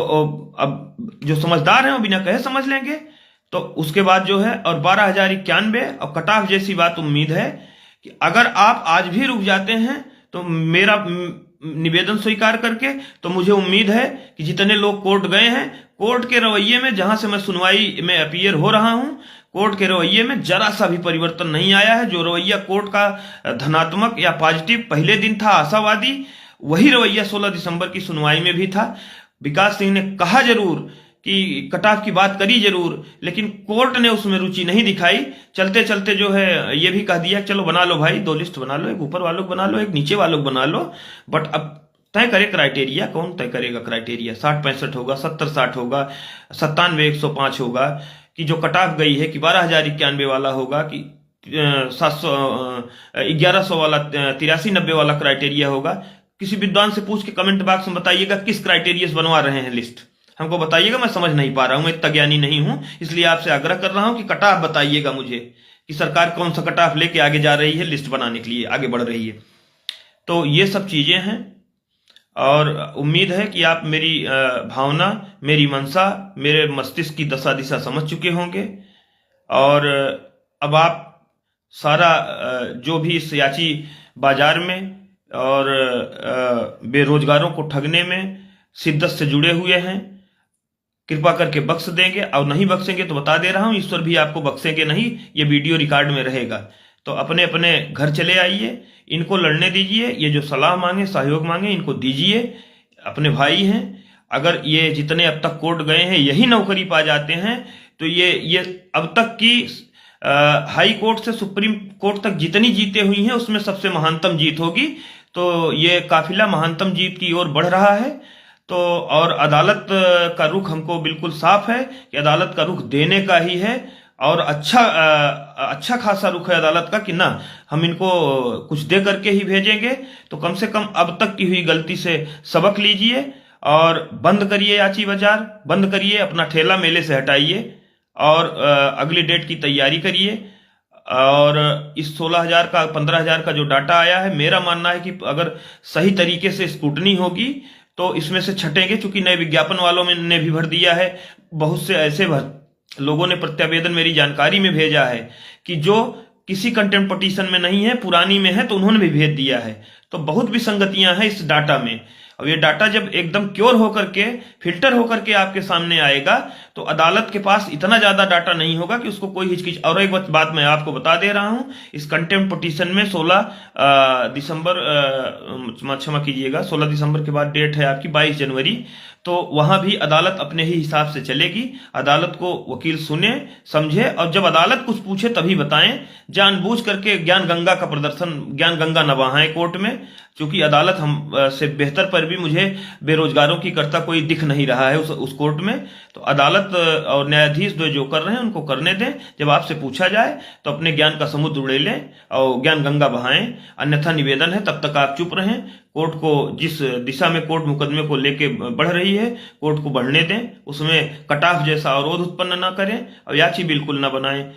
अब जो समझदार हैं वो बिना कहे समझ लेंगे। तो उसके बाद जो है, और 12,091 और कट ऑफ जैसी बात, उम्मीद है कि अगर आप आज भी रुक जाते हैं तो मेरा निवेदन स्वीकार करके, तो मुझे उम्मीद है कि जितने लोग कोर्ट गए हैं, कोर्ट के रवैये में, जहां से मैं सुनवाई में अपीयर हो रहा हूं, कोर्ट के रवैये में जरा सा भी परिवर्तन नहीं आया है। जो रवैया कोर्ट का धनात्मक या पॉजिटिव पहले दिन था, आशावादी, वही रवैया 16 दिसंबर की सुनवाई में भी था। विकास सिंह ने कहा जरूर कि कट ऑफ की बात करी जरूर, लेकिन कोर्ट ने उसमें रुचि नहीं दिखाई। चलते चलते जो है ये भी कह दिया, चलो बना लो भाई, 2 लिस्ट बना लो, एक ऊपर वालों बना लो, एक नीचे वालों बना लो, बट अब तय करे क्राइटेरिया। कौन तय करेगा क्राइटेरिया? 60-65 होगा, 70-60 होगा, 97-105 होगा, कि जो कट ऑफ गई है कि 12,091 वाला होगा, कि 1100 वाला, 83-90 वाला क्राइटेरिया होगा। किसी विद्वान से पूछ के कमेंट बॉक्स में बताइएगा किस क्राइटेरिया से बनवा रहे हैं लिस्ट, हमको बताइएगा। मैं समझ नहीं पा रहा हूं, मैं इतना ज्ञानी नहीं हूं, इसलिए आपसे आग्रह कर रहा हूं कि कट ऑफ बताइएगा मुझे, कि सरकार कौन सा कट ऑफ लेके आगे जा रही है, लिस्ट बनाने के लिए आगे बढ़ रही है। तो ये सब चीजें हैं, और उम्मीद है कि आप मेरी भावना, मेरी मनसा, मेरे मस्तिष्क की दशा दिशा समझ चुके होंगे। और अब आप सारा जो भी इस याची बाजार में और बेरोजगारों को ठगने में शिद्दत से जुड़े हुए हैं, कृपा करके बख्श देंगे, और नहीं बख्शेंगे तो बता दे रहा हूं, ईश्वर भी आपको बख्शेंगे नहीं। ये वीडियो रिकॉर्ड में रहेगा। तो अपने अपने घर चले आइए, इनको लड़ने दीजिए। ये जो सलाह मांगे, सहयोग मांगे, इनको दीजिए, अपने भाई हैं। अगर ये जितने अब तक कोर्ट गए हैं यही नौकरी पा जाते हैं, तो ये अब तक की हाई कोर्ट से सुप्रीम कोर्ट तक जितनी जीतें हुई हैं उसमें सबसे महानतम जीत होगी। तो ये काफिला महानतम जीत की ओर बढ़ रहा है। तो और अदालत का रुख हमको बिल्कुल साफ है कि अदालत का रुख देने का ही है, और अच्छा खासा रुख है अदालत का कि ना, हम इनको कुछ दे करके ही भेजेंगे। तो कम से कम अब तक की हुई गलती से सबक लीजिए, और बंद करिए याची बाजार, बंद करिए, अपना ठेला मेले से हटाइए, और अगली डेट की तैयारी करिए। और इस 16,000 का, 15,000 का जो डाटा आया है, मेरा मानना है कि अगर सही तरीके से स्क्रूटनी होगी तो इसमें से छटेंगे, चूंकि नए विज्ञापन वालों ने भी भर दिया है। बहुत से ऐसे लोगों ने प्रत्यावेदन मेरी जानकारी में भेजा है कि जो किसी कंटेम्प्ट पिटीशन में नहीं है, पुरानी में है, तो उन्होंने भी भेज दिया है। तो बहुत विसंगतियां हैं इस डाटा में। और ये डाटा जब एकदम क्योर होकर के, फिल्टर होकर के आपके सामने आएगा, तो अदालत के पास इतना ज्यादा डाटा नहीं होगा कि उसको कोई हिचकिच। और एक बात मैं आपको बता दे रहा हूं, इस कंटेम्प्ट पिटीशन में 16 दिसंबर, क्षमा कीजिएगा, 16 दिसंबर के बाद डेट है आपकी 22 जनवरी। तो वहां भी अदालत अपने ही हिसाब से चलेगी। अदालत को वकील सुने, समझे, और जब अदालत कुछ पूछे तभी बताएं। जानबूझ करके ज्ञान गंगा का प्रदर्शन, ज्ञान गंगा न बहाएं कोर्ट में, क्योंकि अदालत हम से बेहतर पर भी मुझे बेरोजगारों की करता कोई दिख नहीं रहा है उस कोर्ट में। तो अदालत और न्यायाधीश जो कर रहे हैं उनको करने दें। जब आपसे पूछा जाए तो अपने ज्ञान का समुद्र उड़ेलें और ज्ञान गंगा बहाएं, अन्यथा निवेदन है तब तक आप चुप रहें। कोर्ट को जिस दिशा में कोर्ट मुकदमे को लेके बढ़ रही है, कोर्ट को बढ़ने दें, उसमें कटाफ जैसा अवरोध उत्पन्न ना करें और याची बिल्कुल ना बनाएं।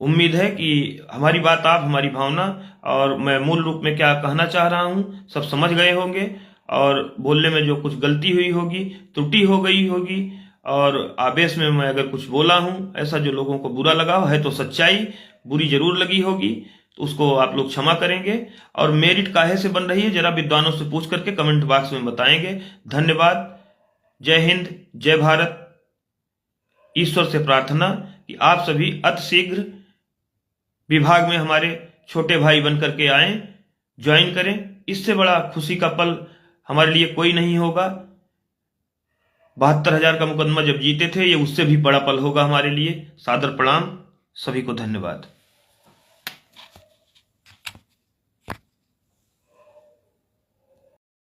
उम्मीद है कि हमारी बात आप, हमारी भावना और मैं मूल रूप में क्या कहना चाह रहा हूं सब समझ गए होंगे, और बोलने में जो कुछ गलती हुई होगी, त्रुटि हो गई होगी, और आवेश में मैं अगर कुछ बोला हूं ऐसा जो लोगों को बुरा लगा है, तो सच्चाई बुरी जरूर लगी होगी, तो उसको आप लोग क्षमा करेंगे। और मेरिट काहे से बन रही है जरा विद्वानों से पूछ करके कमेंट बॉक्स में बताएंगे। धन्यवाद। जय हिंद, जय भारत। ईश्वर से प्रार्थना कि आप सभी अतिशीघ्र विभाग में हमारे छोटे भाई बन करके आए, ज्वाइन करें। इससे बड़ा खुशी का पल हमारे लिए कोई नहीं होगा। 72,000 का मुकदमा जब जीते थे, ये उससे भी बड़ा पल होगा हमारे लिए। सादर प्रणाम, सभी को धन्यवाद।